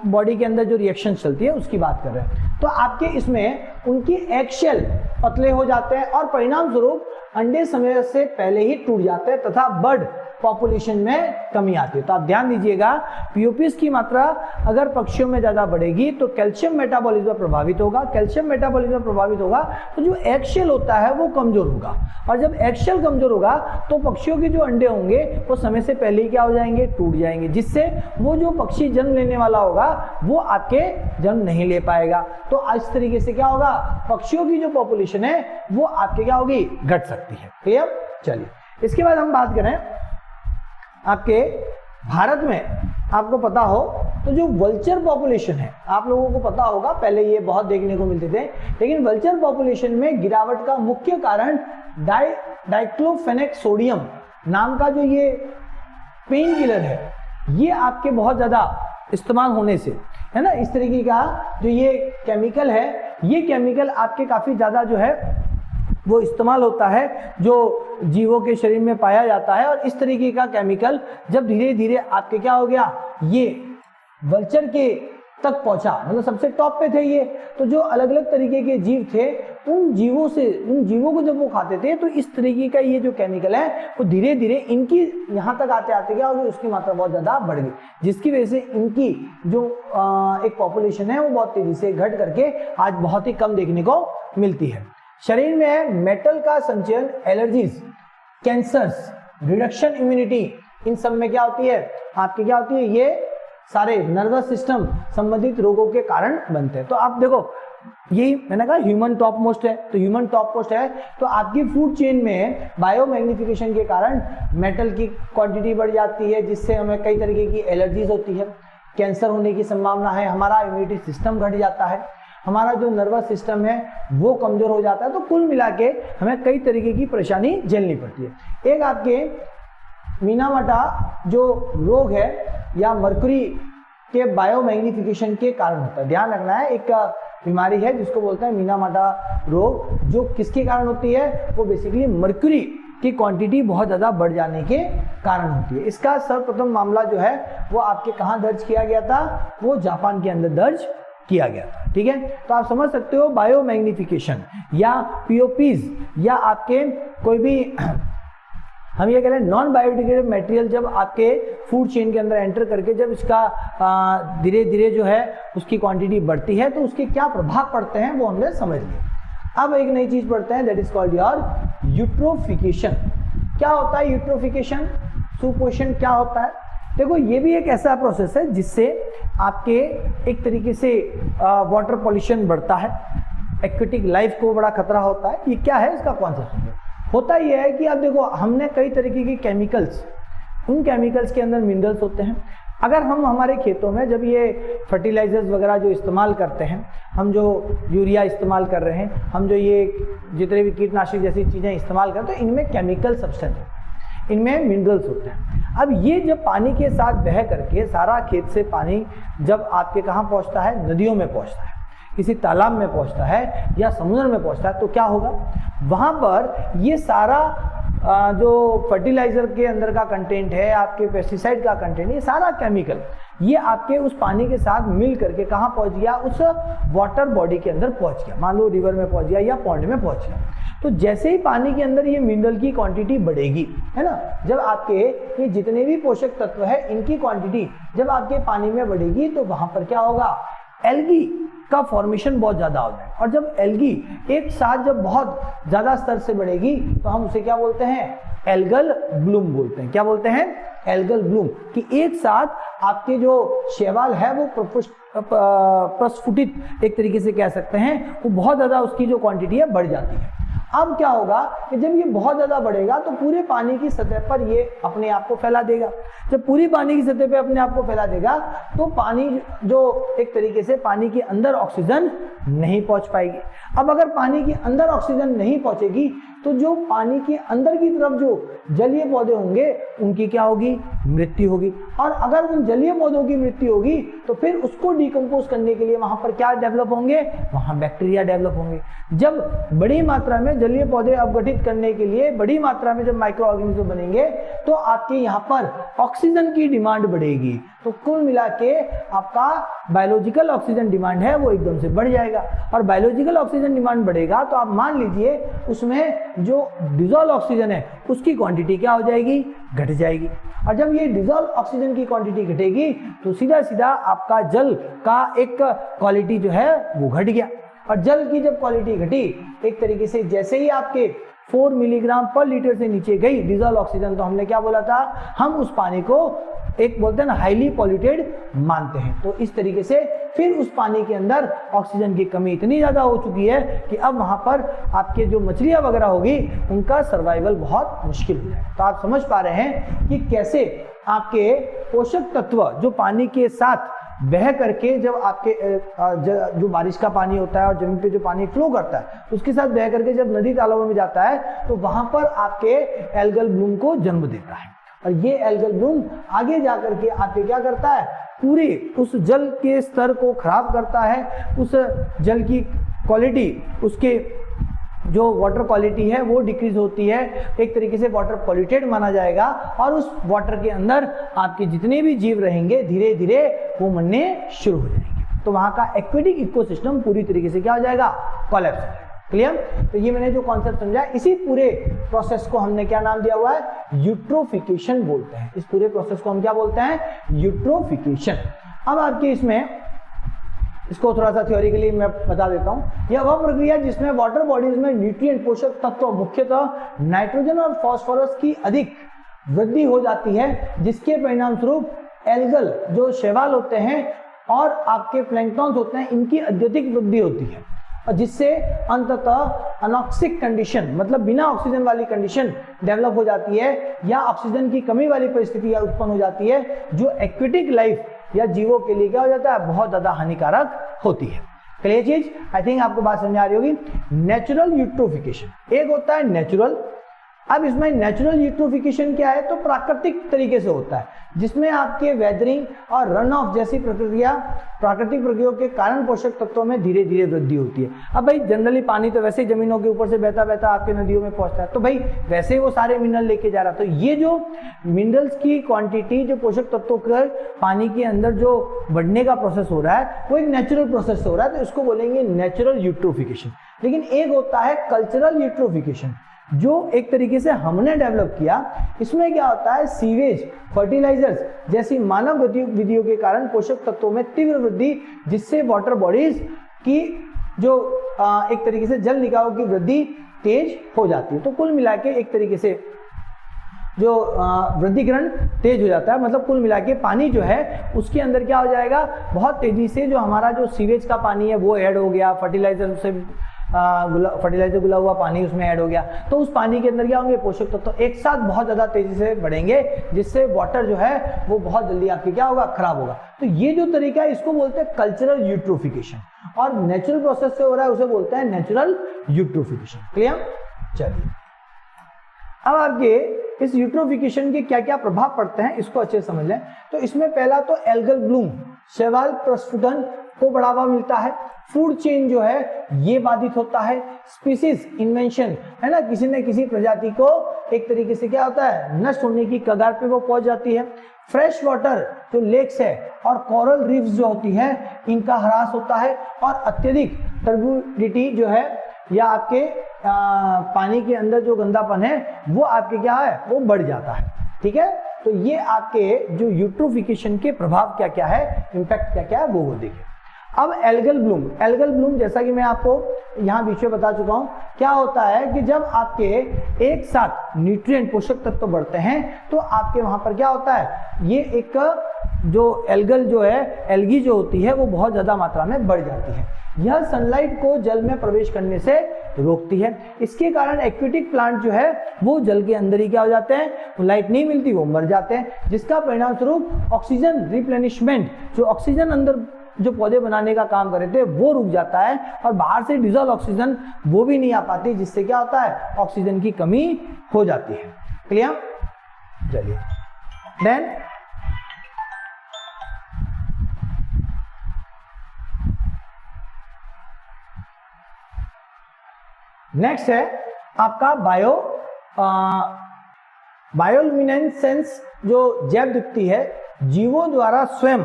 बॉडी के अंदर जो रिएक्शन चलती है उसकी बात कर रहे हैं। तो आपके इसमें उनकी एगशेल पतले हो जाते हैं और परिणाम स्वरूप अंडे समय से पहले ही टूट जाते हैं तथा बर्ड पॉपुलेशन में कमी आती है। तो आप ध्यान दीजिएगा, पीओपीज की मात्रा अगर पक्षियों में ज्यादा बढ़ेगी तो कैल्शियम मेटाबॉलिज्म प्रभावित होगा, कैल्शियम मेटाबॉलिज्म प्रभावित होगा तो जो एगशेल होता है वो कमजोर होगा, और जब एगशेल कमजोर होगा तो पक्षियों के जो अंडे होंगे वो समय से पहले ही क्या हो जाएंगे? टूट जाएंगे, जिससे वो जो पक्षी जन्म लेने वाला होगा वो आपके जन्म नहीं ले पाएगा। तो इस तरीके से क्या होगा? पक्षियों की जो पॉपुलेशन है वो आपके क्या होगी? घट सकती है। क्लियर? चलिए इसके बाद हम बात करें आपके भारत में, आपको पता हो तो जो वल्चर पॉपुलेशन है, आप लोगों को पता होगा पहले ये बहुत देखने को मिलते थे, लेकिन वल्चर पॉपुलेशन में गिरावट का मुख्य कारण डाइक्लोफेनेक सोडियम नाम का जो ये पेन किलर है, ये आपके बहुत ज्यादा इस्तेमाल होने से, है ना, इस तरीके का जो ये केमिकल है, ये केमिकल आपके काफी ज्यादा जो है वो इस्तेमाल होता है, जो जीवों के शरीर में पाया जाता है। और इस तरीके का केमिकल जब धीरे धीरे आपके क्या हो गया, ये वल्चर के तक पहुंचा, मतलब सबसे टॉप पे थे ये, तो जो अलग अलग तरीके के जीव थे उन जीवों को जब वो खाते थे तो इस तरीके का ये जो केमिकल है वो धीरे धीरे इनकी यहाँ तक आते आते क्या हो गई, उसकी मात्रा बहुत ज्यादा बढ़ गई, जिसकी वजह से इनकी जो एक पॉपुलेशन है वो बहुत तेजी से घट करके आज बहुत ही कम देखने को मिलती है। शरीर में मेटल का संचयन एलर्जीज, कैंसर्स, रिडक्शन इम्यूनिटी, इन सब में क्या होती है? आपकी क्या होती है? ये सारे नर्वस सिस्टम संबंधित रोगों के कारण बनते हैं। तो आप देखो यही मैंने कहा ह्यूमन टॉप मोस्ट है, तो ह्यूमन टॉप मोस्ट है तो आपकी फूड चेन में बायोमैग्निफिकेशन के कारण मेटल की क्वांटिटी बढ़ जाती है, जिससे हमें कई तरीके की एलर्जीज होती है। कैंसर होने की संभावना है, हमारा इम्यूनिटी सिस्टम घट जाता है, हमारा जो नर्वस सिस्टम है वो कमजोर हो जाता है। तो कुल मिला के हमें कई तरीके की परेशानी झेलनी पड़ती है। एक आपके मीनामाटा जो रोग है या मरकरी के बायोमैग्निफिकेशन के कारण होता है। ध्यान रखना है, एक बीमारी है जिसको बोलते हैं मीनामाटा रोग, जो किसके कारण होती है, वो बेसिकली मरकरी की क्वांटिटी बहुत ज़्यादा बढ़ जाने के कारण होती है। इसका सर्वप्रथम मामला जो है वो आपके कहाँ दर्ज किया गया था, वो जापान के अंदर दर्ज किया गया था। ठीक है, तो आप समझ सकते हो बायोमैग्निफिकेशन या पीओपीज या आपके कोई भी हम ये कह रहे हैं नॉन बायोडिग्रेडेबल मटेरियल जब आपके फूड चेन के अंदर एंटर करके जब इसका धीरे धीरे जो है उसकी क्वांटिटी बढ़ती है तो उसके क्या प्रभाव पड़ते हैं वो हमने समझ लिया। अब एक नई चीज पढ़ते हैं, that is called your eutrophication. क्या होता है यूट्रोफिकेशन, सुपोषण क्या होता है? देखो ये भी एक ऐसा प्रोसेस है जिससे आपके एक तरीके से वाटर पॉल्यूशन बढ़ता है, एक्वेटिक लाइफ को बड़ा खतरा होता है। ये क्या है, इसका कॉन्सेप्ट होता ये है कि अब देखो हमने कई तरीके के केमिकल्स, उन केमिकल्स के अंदर मिनरल्स होते हैं। अगर हम हमारे खेतों में जब ये फर्टिलाइजर्स वगैरह जो इस्तेमाल करते हैं, हम जो यूरिया इस्तेमाल कर रहे हैं, हम जो ये जितने भी कीटनाशक जैसी चीज़ें इस्तेमाल करते हैं, इनमें केमिकल सब्सटेंस होते हैं, इनमें मिनरल्स होते हैं। अब ये जब पानी के साथ बह करके सारा खेत से पानी जब आपके कहाँ पहुँचता है, नदियों में पहुँचता है, किसी तालाब में पहुँचता है या समुद्र में पहुँचता है, तो क्या होगा, वहाँ पर ये सारा जो फर्टिलाइजर के अंदर का कंटेंट है, आपके पेस्टिसाइड का कंटेंट, ये सारा केमिकल ये आपके उस पानी के साथ मिल करके कहाँ पहुँच गया, उस वाटर बॉडी के अंदर पहुँच गया, मान लो रिवर में पहुँच गया या पॉन्ड में पहुँच गया। तो जैसे ही पानी के अंदर ये मिनरल की क्वांटिटी बढ़ेगी, है ना, जब आपके ये जितने भी पोषक तत्व है इनकी क्वांटिटी जब आपके पानी में बढ़ेगी तो वहाँ पर क्या होगा, एल्गी का फॉर्मेशन बहुत ज्यादा हो जाए। और जब एल्गी एक साथ जब बहुत ज्यादा स्तर से बढ़ेगी तो हम उसे क्या बोलते हैं, एल्गल ब्लूम बोलते हैं। क्या बोलते हैं, एल्गल ब्लूम, कि एक साथ आपके जो शैवाल है वो प्रस्फुटित एक तरीके से कह सकते हैं, वो बहुत ज्यादा उसकी जो क्वांटिटी है बढ़ जाती है। अब क्या होगा कि जब ये बहुत ज्यादा बढ़ेगा तो पूरे पानी की सतह पर ये अपने आप को फैला देगा। जब पूरी पानी की सतह पे अपने आप को फैला देगा तो पानी जो एक तरीके से पानी के अंदर ऑक्सीजन नहीं पहुंच पाएगी। अब अगर पानी के अंदर ऑक्सीजन नहीं पहुंचेगी तो जो पानी के अंदर की तरफ जो जलीय पौधे होंगे उनकी क्या होगी, मृत्यु होगी। और अगर उन जलीय पौधों की मृत्यु होगी तो फिर उसको डिकम्पोज करने के लिए वहां पर क्या डेवलप होंगे, वहां बैक्टीरिया डेवलप होंगे। जब बड़ी मात्रा में जलीय पौधे अपगठित करने के लिए बड़ी मात्रा में जब माइक्रो ऑर्गेनिज्म बनेंगे तो आपके यहाँ पर ऑक्सीजन की डिमांड बढ़ेगी। तो कुल मिला के आपका बायोलॉजिकल ऑक्सीजन डिमांड है वो एकदम से बढ़ जाएगा। और बायोलॉजिकल ऑक्सीजन डिमांड बढ़ेगा तो आप मान लीजिए उसमें जो डिजॉल्व ऑक्सीजन है उसकी क्वांटिटी क्या हो जाएगी, घट जाएगी। और जब ये डिजॉल्व ऑक्सीजन की क्वांटिटी घटेगी तो सीधा सीधा आपका जल का एक क्वालिटी जो है वो घट गया। और जल की जब क्वालिटी घटी एक तरीके से जैसे ही आपके 4 मिलीग्राम पर लीटर से नीचे गई डिजॉल्व ऑक्सीजन, तो हमने क्या बोला था, हम उस पानी को एक बोलते हैं ना हाईली पॉल्यूटेड मानते हैं। तो इस तरीके से फिर उस पानी के अंदर ऑक्सीजन की कमी इतनी ज्यादा हो चुकी है कि अब वहां पर आपके जो मछलियां वगैरह होगी उनका सर्वाइवल बहुत मुश्किल हो जाए। तो आप समझ पा रहे हैं कि कैसे आपके पोषक तत्व जो पानी के साथ बह करके जब आपके जो बारिश का पानी होता है और जमीन पे जो पानी फ्लो करता है उसके साथ बह करके जब नदी तालाबों में जाता है तो वहां पर आपके एल्गल ब्लूम को जन्म देता है। और ये एल्गल ब्लूम आगे जाकर के आपके क्या करता है, पूरे उस जल के स्तर को खराब करता है, उस जल की क्वालिटी, उसके जो वाटर क्वालिटी है वो डिक्रीज होती है, एक तरीके से वाटर पॉल्यूटेड माना जाएगा। और उस वाटर के अंदर आपके जितने भी जीव रहेंगे धीरे धीरे वो मरने शुरू हो जाएंगे। तो वहां का एक्वेटिक इकोसिस्टम पूरी तरीके से क्या हो जाएगा, कोलैप्स हो जाएगा। क्लियर? तो ये मैंने जो कॉन्सेप्ट समझा, इसी पूरे प्रोसेस को हमने क्या नाम दिया हुआ है, यूट्रोफिकेशन बोलते हैं। इस पूरे प्रोसेस को हम क्या बोलते हैं, यूट्रोफिकेशन। अब आपके इसमें इसको थोड़ा सा थ्योरिकली मैं बता देता हूं। यह वह प्रक्रिया जिसमें वाटर बॉडीज में न्यूट्रिएंट पोषक तत्व मुख्यतः नाइट्रोजन और फास्फोरस की अधिक वृद्धि हो जाती है, जिसके परिणाम स्वरूप एल्गल जो शैवाल होते हैं और आपके प्लैंक्टन होते हैं इनकी अत्यधिक वृद्धि होती है, और जिससे अंततः अनॉक्सिक कंडीशन मतलब बिना ऑक्सीजन वाली कंडीशन डेवलप हो जाती है या ऑक्सीजन की कमी वाली परिस्थिति उत्पन्न हो जाती है, जो एक्वेटिक लाइफ या जीवों के लिए क्या हो जाता है, बहुत ज्यादा हानिकारक होती है। क्लियर चीज, आई थिंक आपको बात समझ आ रही होगी। नेचुरल यूट्रोफिकेशन, एक होता है नेचुरल। अब इसमें नेचुरल यूट्रोफिकेशन क्या है, तो प्राकृतिक तरीके से होता है, जिसमें आपके वेदरिंग और रन ऑफ जैसी प्रक्रिया, प्राकृतिक प्रक्रियाओं के कारण पोषक तत्वों में धीरे धीरे वृद्धि होती है। अब भाई जनरली पानी तो वैसे ही जमीनों के ऊपर से बहता बहता आपके नदियों में पहुंचता है, तो भाई वैसे ही वो सारे मिनरल लेके जा रहा है। तो ये जो मिनरल्स की क्वांटिटी, जो पोषक तत्वों के पानी के अंदर जो बढ़ने का प्रोसेस हो रहा है, वो एक नेचुरल प्रोसेस हो रहा है, तो इसको बोलेंगे नेचुरल यूट्रोफिकेशन। लेकिन एक होता है कल्चरल यूट्रोफिकेशन, जो एक तरीके से हमने डेवलप किया। इसमें क्या होता है, सीवेज, फर्टिलाइजर्स जैसी मानव गतिविधियों के कारण पोषक तत्वों में तीव्र वृद्धि, जिससे वाटर बॉडीज की जो एक तरीके से जल निकायों की वृद्धि तेज हो जाती है। तो कुल मिला के एक तरीके से जो वृद्धिकरण तेज हो जाता है, मतलब कुल मिला के पानी जो है उसके अंदर क्या हो जाएगा, बहुत तेजी से जो हमारा जो सीवेज का पानी है वो ऐड हो गया, फर्टिलाइजर से फर्टिलाइजर गुला हुआ पानी उसमें ऐड हो गया, तो उस पानी के अंदर क्या होंगे, पोषक तत्व तो एक साथ बहुत ज्यादा तेजी से बढ़ेंगे, जिससे वाटर जो है वो बहुत जल्दी आपके क्या होगा, खराब होगा। तो ये जो तरीका है इसको बोलते हैं कल्चरल यूट्रोफिकेशन, और नेचुरल प्रोसेस से हो रहा है उसे बोलते हैं नेचुरल यूट्रोफिकेशन। क्लियर? चलिए अब आपके इस यूट्रोफिकेशन के क्या क्या प्रभाव पड़ते हैं इसको अच्छे से समझ लें। तो इसमें पहला तो एल्गल ब्लूम, शैवाल प्रस्फुटन को बढ़ावा मिलता है, फूड चेन जो है ये बाधित होता है, स्पीसीज इन्वेंशन है ना, किसी न किसी प्रजाति को एक तरीके से क्या होता है, नष्ट होने की कगार पे वो पहुंच जाती है। फ्रेश वाटर जो लेक्स है और कोरल रीफ्स जो होती है इनका ह्रास होता है, और अत्यधिक टर्बिडिटी जो है या आपके पानी के अंदर जो गंदापन है वो आपके क्या है, वो बढ़ जाता है। ठीक है, तो ये आपके जो यूट्रोफिकेशन के प्रभाव क्या क्या है, इंपैक्ट क्या क्या है वो देखिए। अब एल्गल ब्लूम, एल्गल ब्लूम जैसा कि मैं आपको यहाँ बीच में बता चुका हूँ, क्या होता है कि जब आपके एक साथ न्यूट्रिएंट पोषक तत्व बढ़ते हैं तो आपके वहां पर क्या होता है, ये एक जो एल्गल जो है, एल्गी जो होती है वो बहुत ज्यादा मात्रा में बढ़ जाती है। यह सनलाइट को जल में प्रवेश करने से रोकती है। इसके कारण एक्वेटिक प्लांट जो है वो जल के अंदर ही क्या हो जाते हैं, लाइट नहीं मिलती वो मर जाते हैं, जिसका परिणाम स्वरूप ऑक्सीजन रिप्लेनिशमेंट, जो ऑक्सीजन अंदर जो पौधे बनाने का काम कर रहे थे वो रुक जाता है, और बाहर से डिजॉल्व ऑक्सीजन वो भी नहीं आ पाती, जिससे क्या होता है, ऑक्सीजन की कमी हो जाती है। क्लियर? चलिए देन नेक्स्ट है आपका बायोलुमिनेसेंस, जो जैव दीप्ति है, जीवों द्वारा स्वयं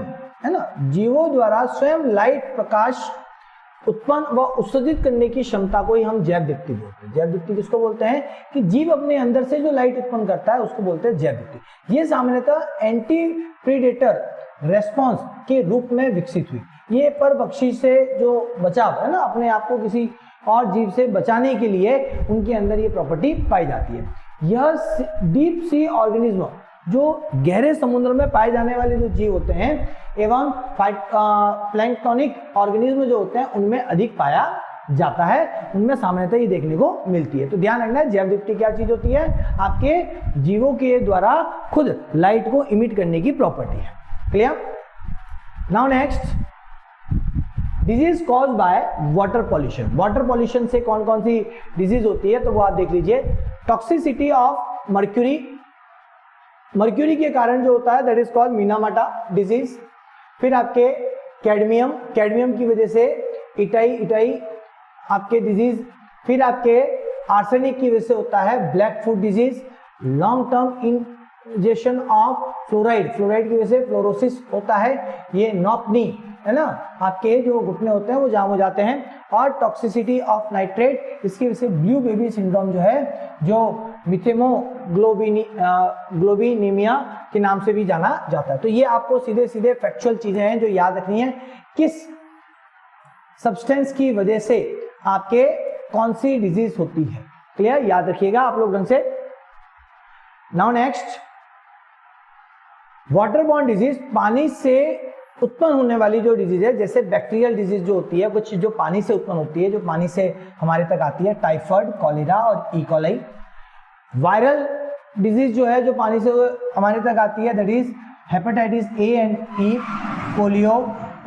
है ना, जीवों द्वारा स्वयं लाइट प्रकाश उत्पन्न व उत्सर्जित करने की क्षमता को ही हम जैव दीप्ति बोलते हैं। जैव दीप्ति किसको बोलते हैं, कि जीव अपने अंदर से जो लाइट उत्पन्न करता है उसको बोलते हैं जैव दीप्ति। ये सामान्यतः एंटी प्रीडेटर रेस्पॉन्स के रूप में विकसित हुई। ये परभक्षी से जो बचाव है ना, अपने आप को किसी और जीव से बचाने के लिए उनके अंदर ये प्रॉपर्टी पाई जाती है। यह डीप सी ऑर्गेनिज्म, जो गहरे समुद्र में पाए जाने वाले जो जीव होते हैं, एवं प्लैंक्टोनिक ऑर्गेनिज्म जो होते हैं उनमें अधिक पाया जाता है, उनमें सामान्यतः ये देखने को मिलती है। तो ध्यान रखना है, जैव दीप्ति क्या चीज होती है, आपके जीवों के द्वारा खुद लाइट को इमिट करने की प्रॉपर्टी है। Clear? Now next, disease cause by water pollution. Water pollution से कौन कौन सी डिजीज होती है तो वो आप देख लीजिए। टॉक्सिसिटी ऑफ मर्क्यूरी, मर्क्यूरी के कारण जो होता है that is called Minamata disease. फिर आपके कैडमियम, कैडमियम की वजह से इटाई आपके डिजीज। फिर आपके आर्सेनिक की वजह से होता है black foot disease. Long term injection of fluoride, fluoride की वजह से फ्लोरोसिस होता है, ये नॉपनी है ना, आपके जो घुटने होते हैं वो जाम हो जाते हैं। और टॉक्सिसिटी ऑफ नाइट्रेट, इसकी वजह से ब्लू बेबी सिंड्रोम जो है, जो मिथेमोग्लोबिनीमिया के नाम से भी जाना जाता है। तो ये आपको सीधे सीधे फैक्चुअल चीजें हैं जो याद रखनी है, किस सब्सटेंस की वजह से आपके कौन सी डिजीज होती है। क्लियर? याद रखिएगा आप लोग ढंग से। नाउ नेक्स्ट, वाटरबॉर्न डिजीज, पानी से उत्पन्न होने वाली जो डिजीज है, जैसे बैक्टीरियल डिजीज जो होती है, कुछ जो पानी से उत्पन्न होती है, जो पानी से हमारे तक आती है, टाइफाइड, कॉलेरा और इकोलाई। वायरल डिजीज जो है जो पानी से हमारे तक आती है, that is hepatitis A and E. Polio,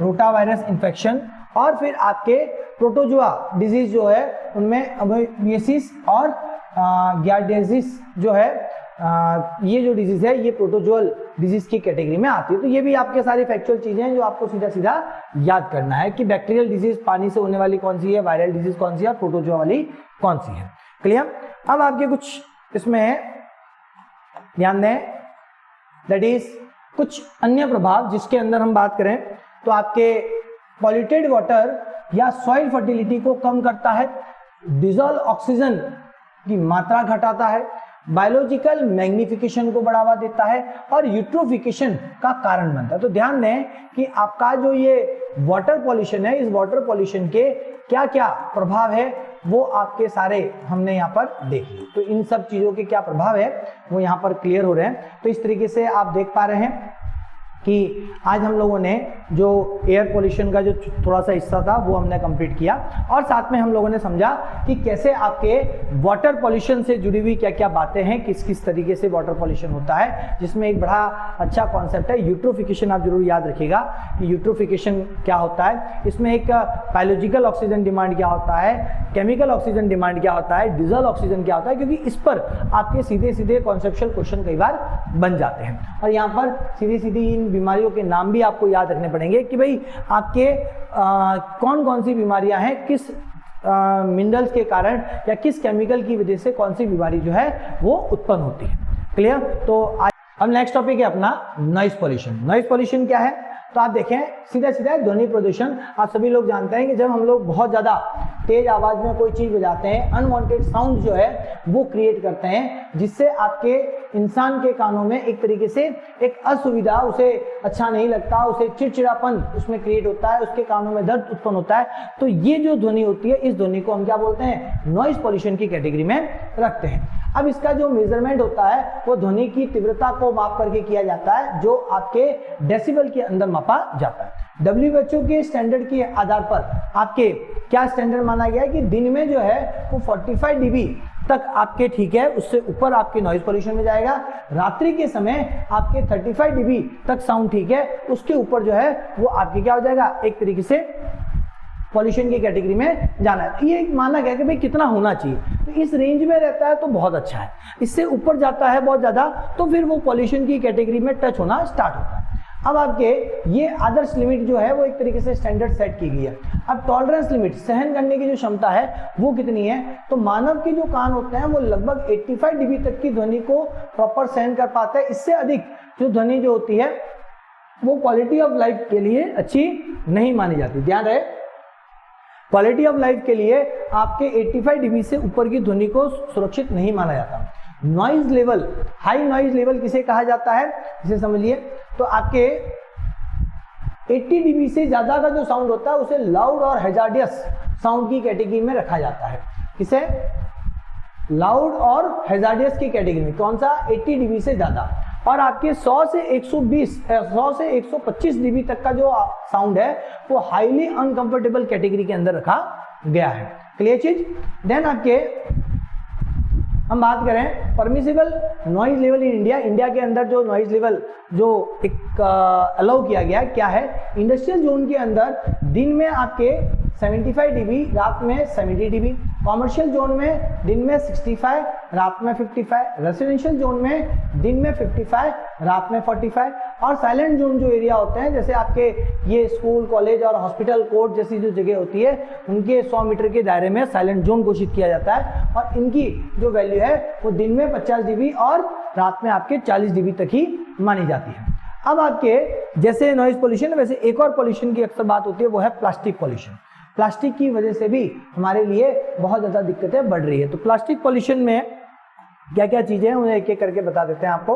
rotavirus infection, और फिर आपके प्रोटोजुआ डिजीज जो है उनमें अमेबियासिस और गियार्डियासिस जो है, ये जो डिजीज है ये प्रोटोजुअल डिजीज की कैटेगरी में आती है। तो ये भी आपके सारी फैक्चुअल चीजें हैं जो आपको सीधा सीधा याद करना है कि बैक्टीरियल डिजीज पानी से होने वाली कौन सी है, वायरल डिजीज कौन सी है और प्रोटोजुआ वाली कौन सी है। क्लियर? अब आपके कुछ इसमें ध्यान दें, दैट इज कुछ अन्य प्रभाव जिसके अंदर हम बात करें तो आपके पॉल्यूटेड वाटर या सॉइल फर्टिलिटी को कम करता है, डिजॉल्व ऑक्सीजन की मात्रा घटाता है, बायोलॉजिकल मैग्निफिकेशन को बढ़ावा देता है और यूट्रोफिकेशन का कारण बनता है। तो ध्यान दें कि आपका जो ये वाटर पॉल्यूशन है, इस वाटर पॉल्यूशन के क्या क्या प्रभाव है वो आपके सारे हमने यहाँ पर देख लिए। तो इन सब चीजों के क्या प्रभाव है वो यहाँ पर क्लियर हो रहे हैं। तो इस तरीके से आप देख पा रहे हैं कि आज हम लोगों ने जो एयर पोल्यूशन का जो थोड़ा सा हिस्सा था वो हमने कंप्लीट किया, और साथ में हम लोगों ने समझा कि कैसे आपके वाटर पोल्यूशन से जुड़ी हुई क्या क्या बातें हैं, किस किस तरीके से वाटर पोल्यूशन होता है, जिसमें एक बड़ा अच्छा कॉन्सेप्ट है यूट्रोफिकेशन। आप जरूर याद रखिएगा कि यूट्रोफिकेशन क्या होता है। इसमें एक बायोलॉजिकल ऑक्सीजन डिमांड क्या होता है, केमिकल ऑक्सीजन डिमांड क्या होता है, डिजॉल्व ऑक्सीजन क्या होता है, क्योंकि इस पर आपके सीधे सीधे कॉन्सेप्चुअल क्वेश्चन कई बार बन जाते हैं। और यहाँ पर सीधी सीधी इन बीमारियों के नाम भी आपको याद रखने पड़ेंगे कि भाई आपके कौन कौन सी बीमारियां हैं, किस मिनरल्स के कारण या किस केमिकल की वजह से कौन सी बीमारी जो है वो उत्पन्न होती है। क्लियर? तो अब नेक्स्ट टॉपिक है अपना नॉइज पॉल्यूशन। नॉइज पॉल्यूशन क्या है? तो आप देखें सीधा सीधा ध्वनि प्रदूषण। आप सभी लोग जानते हैं कि जब हम लोग बहुत ज्यादा तेज आवाज में कोई चीज बजाते हैं, अनवांटेड साउंड जो है वो क्रिएट करते हैं, जिससे आपके इंसान के कानों में एक तरीके से एक असुविधा, उसे अच्छा नहीं लगता, उसे चिड़चिड़ापन उसमें क्रिएट होता है, उसके कानों में दर्द उत्पन्न होता है। तो ये जो ध्वनि होती है, इस ध्वनि को हम क्या बोलते हैं? नॉइज पॉल्यूशन की कैटेगरी में रखते हैं। अब इसका जो मेजरमेंट होता है वो ध्वनि की तीव्रता को माप करके किया जाता है, जो आपके डेसिबल के अंदर मापा जाता है। WHO के स्टैंडर्ड के आधार पर आपके क्या स्टैंडर्ड माना गया है कि दिन में जो है वो 45 dB तक आपके ठीक है, उससे ऊपर आपके नॉइज पॉल्यूशन में जाएगा। रात्रि के समय आपके 35 dB तक साउंड ठीक है, उसके ऊपर जो है वो आपके क्या हो जाएगा? एक तरीके से पॉल्यूशन की कैटेगरी में जाना है। ये माना गया कि भाई कितना होना चाहिए, तो इस रेंज में रहता है तो बहुत अच्छा है, इससे ऊपर जाता है बहुत ज्यादा तो फिर वो पॉल्यूशन की कैटेगरी में टच होना स्टार्ट होता है। अब आपके ये आदर्श लिमिट जो है वो एक तरीके से स्टैंडर्ड सेट की गई है। अब टॉलरेंस लिमिट, सहन करने की जो क्षमता है वो कितनी है? तो मानव के जो कान होते हैं वो लगभग 85 dB तक की ध्वनि को प्रॉपर सहन कर पाते हैं। इससे अधिक जो ध्वनि जो होती है वो क्वालिटी ऑफ लाइफ के लिए अच्छी नहीं मानी जाती। ध्यान रहे, क्वालिटी ऑफ लाइफ के लिए आपके 85 dB से ऊपर की ध्वनि को सुरक्षित नहीं माना जाता। Noise level, high noise level किसे कहा जाता है, इसे समझिए। तो आपके 80 dB से ज्यादा का जो साउंड होता है उसे लाउड और हैजार्डियस साउंड की कैटेगरी में रखा जाता है। किसे? लाउड और हैजार्डियस की कैटेगरी में। कौन सा? 80 dB से ज्यादा। और आपके 100 से 125 dB तक का जो साउंड है वो हाईली अनकंफर्टेबल कैटेगरी के अंदर रखा गया है। क्लियर चीज? देन आपके हम बात करें permissible noise level in India. India के अंदर जो नॉइज लेवल जो एक अलाउ किया गया क्या है? इंडस्ट्रियल जोन के अंदर दिन में आपके 75 dB, रात में 70 dB, कॉमर्शियल जोन में दिन में 65, रात में 55, रेसिडेंशियल जोन में दिन में 55, रात में 45, और साइलेंट जोन जो एरिया होते हैं जैसे आपके ये स्कूल, कॉलेज और हॉस्पिटल, कोर्ट जैसी जो जगह होती है उनके 100 मीटर के दायरे में साइलेंट जोन घोषित किया जाता है, और इनकी जो वैल्यू है वो दिन में 50 dB और रात में आपके 40 dB तक ही मानी जाती है। अब आपके जैसे नॉइज पोल्यूशन है वैसे एक और पोल्यूशन की अक्सर बात होती है, वो है प्लास्टिक पोल्यूशन। प्लास्टिक की वजह से भी हमारे लिए बहुत ज्यादा दिक्कतें बढ़ रही है। तो प्लास्टिक पोल्यूशन में क्या क्या चीजें हैं उन्हें एक एक करके बता देते हैं आपको।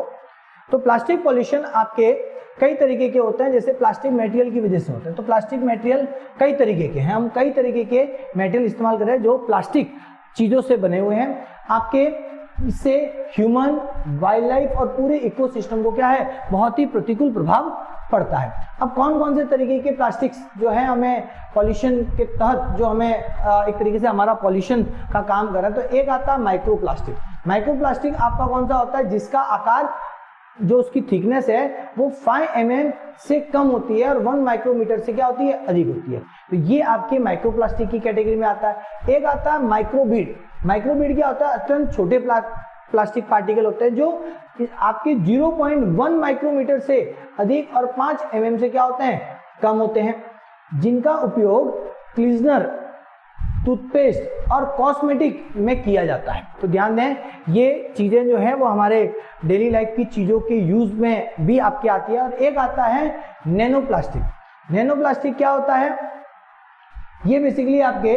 तो प्लास्टिक पोल्यूशन आपके कई तरीके के होते हैं, जैसे प्लास्टिक मटेरियल की वजह से होते हैं। तो प्लास्टिक मटेरियल कई तरीके के हैं, हम कई तरीके के मटेरियल इस्तेमाल कर रहे हैं जो प्लास्टिक चीजों से बने हुए हैं। आपके इससे ह्यूमन, वाइल्ड लाइफ और पूरे इकोसिस्टम को क्या है, बहुत ही प्रतिकूल प्रभाव पड़ता है। अब कौन कौन से तरीके के प्लास्टिक्स जो है हमें पॉल्यूशन के तहत जो हमें एक तरीके से हमारा पॉल्यूशन का काम कर रहा है, तो एक आता है माइक्रो प्लास्टिक। माइक्रो प्लास्टिक आपका कौन सा होता है? जिसका आकार जो उसकी थिकनेस है वो 5 mm से कम होती है और 1 माइक्रोमीटर से क्या होती है, अधिक होती है। तो ये आपके माइक्रोप्लास्टिक की कैटेगरी में आता है। एक आता है माइक्रोबीड। माइक्रोबीड क्या होता है, अत्यंत छोटे प्लास्टिक पार्टिकल होते हैं जो आपके 0.1 माइक्रोमीटर से अधिक और 5 mm से क्या होते हैं, कम होते हैं, जिनका उपयोग क्लीजनर, टूथपेस्ट और कॉस्मेटिक में किया जाता है। तो ध्यान दें, ये चीजें जो है वो हमारे डेली लाइफ की चीजों के यूज में भी आपके आती है। और एक आता है नैनो प्लास्टिक। नैनो प्लास्टिक क्या होता है, ये बेसिकली आपके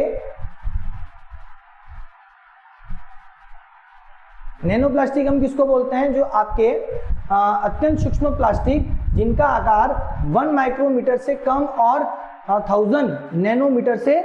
नैनो प्लास्टिक हम किसको बोलते हैं, जो आपके अत्यंत सूक्ष्म प्लास्टिक जिनका आकार 1 माइक्रोमीटर से कम और 1000 नैनोमीटर से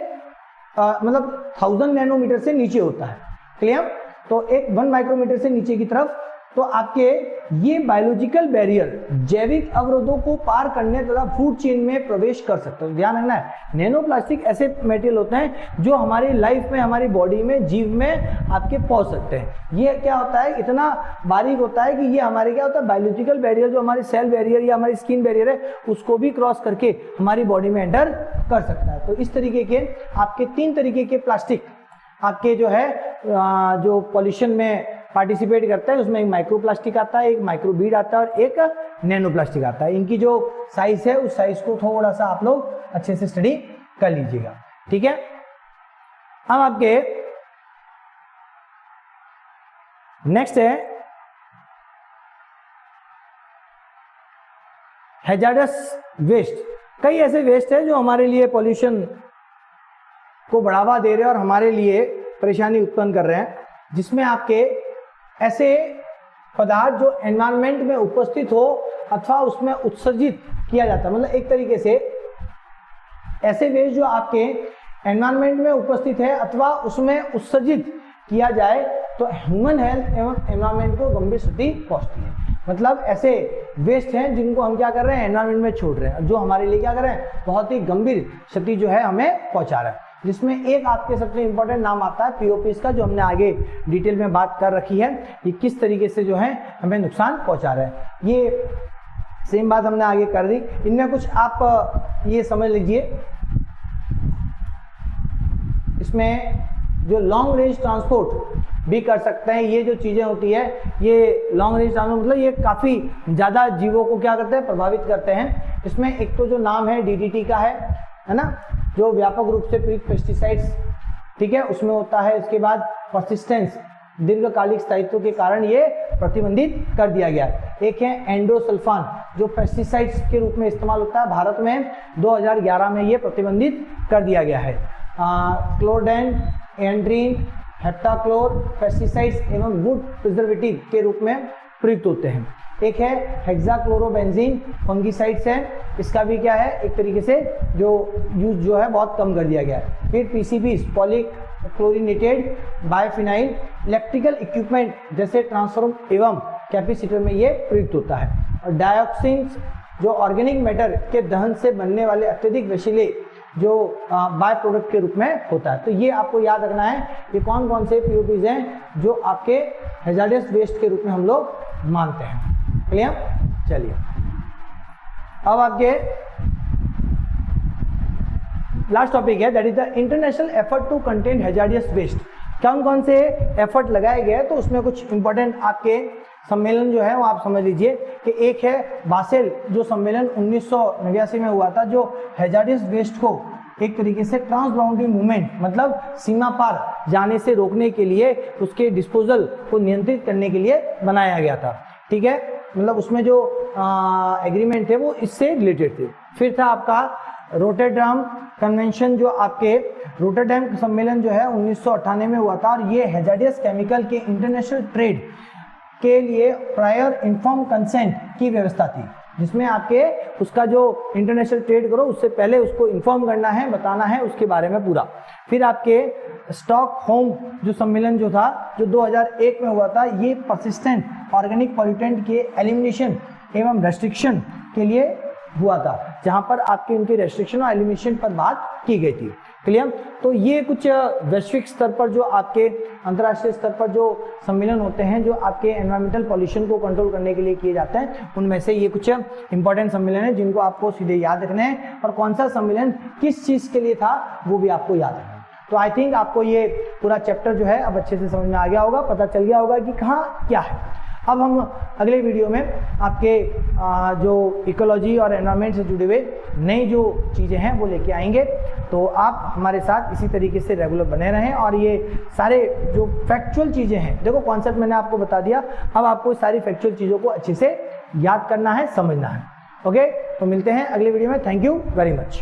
मतलब 1000 नैनोमीटर से नीचे होता है। क्लियर? तो एक 1 माइक्रोमीटर से नीचे की तरफ, तो आपके ये बायोलॉजिकल बैरियर जैविक अवरोधों को पार करने तथा फूड चेन में प्रवेश कर सकते हैं। ध्यान रखना है, नैनो प्लास्टिक ऐसे मटेरियल होते हैं जो हमारी लाइफ में, हमारी बॉडी में, जीव में आपके पहुंच सकते हैं। ये क्या होता है, इतना बारीक होता है कि ये हमारे क्या होता है, बायोलॉजिकल बैरियर जो हमारी सेल बैरियर या हमारी स्किन बैरियर है उसको भी क्रॉस करके हमारी बॉडी में एंटर कर सकता है। तो इस तरीके के आपके 3 तरीके के प्लास्टिक आपके जो है जो पॉल्यूशन में पार्टिसिपेट करता है, उसमें एक माइक्रो प्लास्टिक आता है, एक माइक्रो बीड आता है और एक नैनो प्लास्टिक आता है। इनकी जो साइज है उस साइज को थोड़ा सा आप लोग अच्छे से स्टडी कर लीजिएगा। ठीक है, अब आपके नेक्स्ट है हैजार्डस वेस्ट। कई ऐसे वेस्ट है जो हमारे लिए पॉल्यूशन को बढ़ावा दे रहे हैं और हमारे लिए परेशानी उत्पन्न कर रहे हैं, जिसमें आपके ऐसे पदार्थ जो एनवायरनमेंट में उपस्थित हो अथवा उसमें उत्सर्जित किया जाता है, मतलब एक तरीके से ऐसे वेस्ट जो आपके एनवायरनमेंट में उपस्थित है अथवा उसमें उत्सर्जित किया जाए तो ह्यूमन हेल्थ एवं एनवायरनमेंट को गंभीर क्षति पहुंचती है। मतलब ऐसे वेस्ट हैं जिनको हम क्या कर रहे हैं, एनवायरनमेंट में छोड़ रहे हैं, जो हमारे लिए क्या कर रहे हैं, बहुत ही गंभीर क्षति जो है हमें पहुंचा रहा है। जिसमें एक आपके सबसे इंपॉर्टेंट नाम आता है पीओपीज का, जो हमने आगे डिटेल में बात कर रखी है, ये किस तरीके से जो है हमें नुकसान पहुंचा रहा है। ये सेम बात हमने आगे कर दी। इनमें कुछ आप ये समझ लीजिए, इसमें जो लॉन्ग रेंज ट्रांसपोर्ट भी कर सकते हैं। ये जो चीजें होती है, ये लॉन्ग रेंज ट्रांसपोर्ट मतलब ये काफी ज्यादा जीवों को क्या करते हैं, प्रभावित करते हैं। इसमें एक तो जो नाम है डीडीटी का है ना, जो व्यापक रूप से प्रयुक्त पेस्टिसाइड्स, ठीक है, उसमें होता है। इसके बाद परसिस्टेंस, दीर्घकालिक स्थायित्व के कारण ये प्रतिबंधित कर दिया गया। एक है एंडोसल्फान, जो पेस्टिसाइड्स के रूप में इस्तेमाल होता है। भारत में 2011 में ये प्रतिबंधित कर दिया गया है। क्लोरडेन, एंड्रीन, हेप्टाक्लोर पेस्टिसाइड्स एवं वुड प्रिजर्वेटिव के रूप में प्रयुक्त होते हैं। एक है हेक्साक्लोरोबेंजीन, फंगिसाइड्स है, इसका भी क्या है, एक तरीके से जो यूज जो है बहुत कम कर दिया गया है। फिर पीसीबीज, पॉलीक्लोरिनेटेड बायोफिनाइल, इलेक्ट्रिकल इक्विपमेंट जैसे ट्रांसफार्मर एवं कैपेसिटर में ये प्रयुक्त होता है। और डायोक्सिन्स, जो ऑर्गेनिक मैटर के दहन से बनने वाले अत्यधिक विषैले जो बाय प्रोडक्ट के रूप में होता है। तो ये आपको याद रखना है, ये कौन कौन से पीओपीज हैं जो आपके हैजार्डस वेस्ट के रूप में हम लोग मानते हैं। क्लियर? चलिए, अब आपके लास्ट टॉपिक है, that is the international effort to contain hazardous waste. कौन कौन से एफर्ट लगाए गए, तो उसमें कुछ इंपॉर्टेंट आपके सम्मेलन जो है वो आप समझ लीजिए कि एक है बासेल, जो सम्मेलन 1989 में हुआ था, जो हैजार्डस वेस्ट को एक तरीके से ट्रांस बाउंड्री मूवमेंट, मतलब सीमा पार जाने से रोकने के लिए, उसके डिस्पोजल को नियंत्रित करने के लिए बनाया गया था। ठीक है, मतलब उसमें जो एग्रीमेंट थे वो इससे रिलेटेड थे। फिर था आपका रोटरडैम कन्वेंशन, जो आपके रोटरडैम सम्मेलन जो है 1998 में हुआ था, और ये हैजार्डस केमिकल के इंटरनेशनल ट्रेड के लिए प्रायर इन्फॉर्म कंसेंट की व्यवस्था थी, जिसमें आपके उसका जो इंटरनेशनल ट्रेड करो उससे पहले उसको इन्फॉर्म करना है, बताना है उसके बारे में पूरा। फिर आपके स्टॉकहोम जो सम्मेलन जो था, जो 2001 में हुआ था, ये परसिस्टेंट ऑर्गेनिक पॉल्यूटेंट के एलिमिनेशन एवं रेस्ट्रिक्शन के लिए हुआ था, जहां पर आपके उनके रेस्ट्रिक्शन और एलिमिनेशन पर बात की गई थी। क्लियर। तो ये कुछ वैश्विक स्तर पर जो आपके अंतर्राष्ट्रीय स्तर पर जो सम्मेलन होते हैं जो आपके एनवायरमेंटल पॉल्यूशन को कंट्रोल करने के लिए किए जाते हैं, उनमें से ये कुछ इंपॉर्टेंट सम्मेलन है जिनको आपको सीधे याद रखना है, और कौन सा सम्मेलन किस चीज के लिए था वो भी आपको याद रखना है। तो आई थिंक आपको ये पूरा चैप्टर जो है अब अच्छे से समझ में आ गया होगा, पता चल गया होगा कि कहाँ क्या है। अब हम अगले वीडियो में आपके जो इकोलॉजी और एनवायरनमेंट से जुड़े हुए नई जो चीज़ें हैं वो लेके आएंगे। तो आप हमारे साथ इसी तरीके से रेगुलर बने रहें, और ये सारे जो फैक्चुअल चीज़ें हैं, देखो कॉन्सेप्ट मैंने आपको बता दिया, अब आपको सारी फैक्चुअल चीज़ों को अच्छे से याद करना है, समझना है। ओके, तो मिलते हैं अगले वीडियो में। Thank you very much.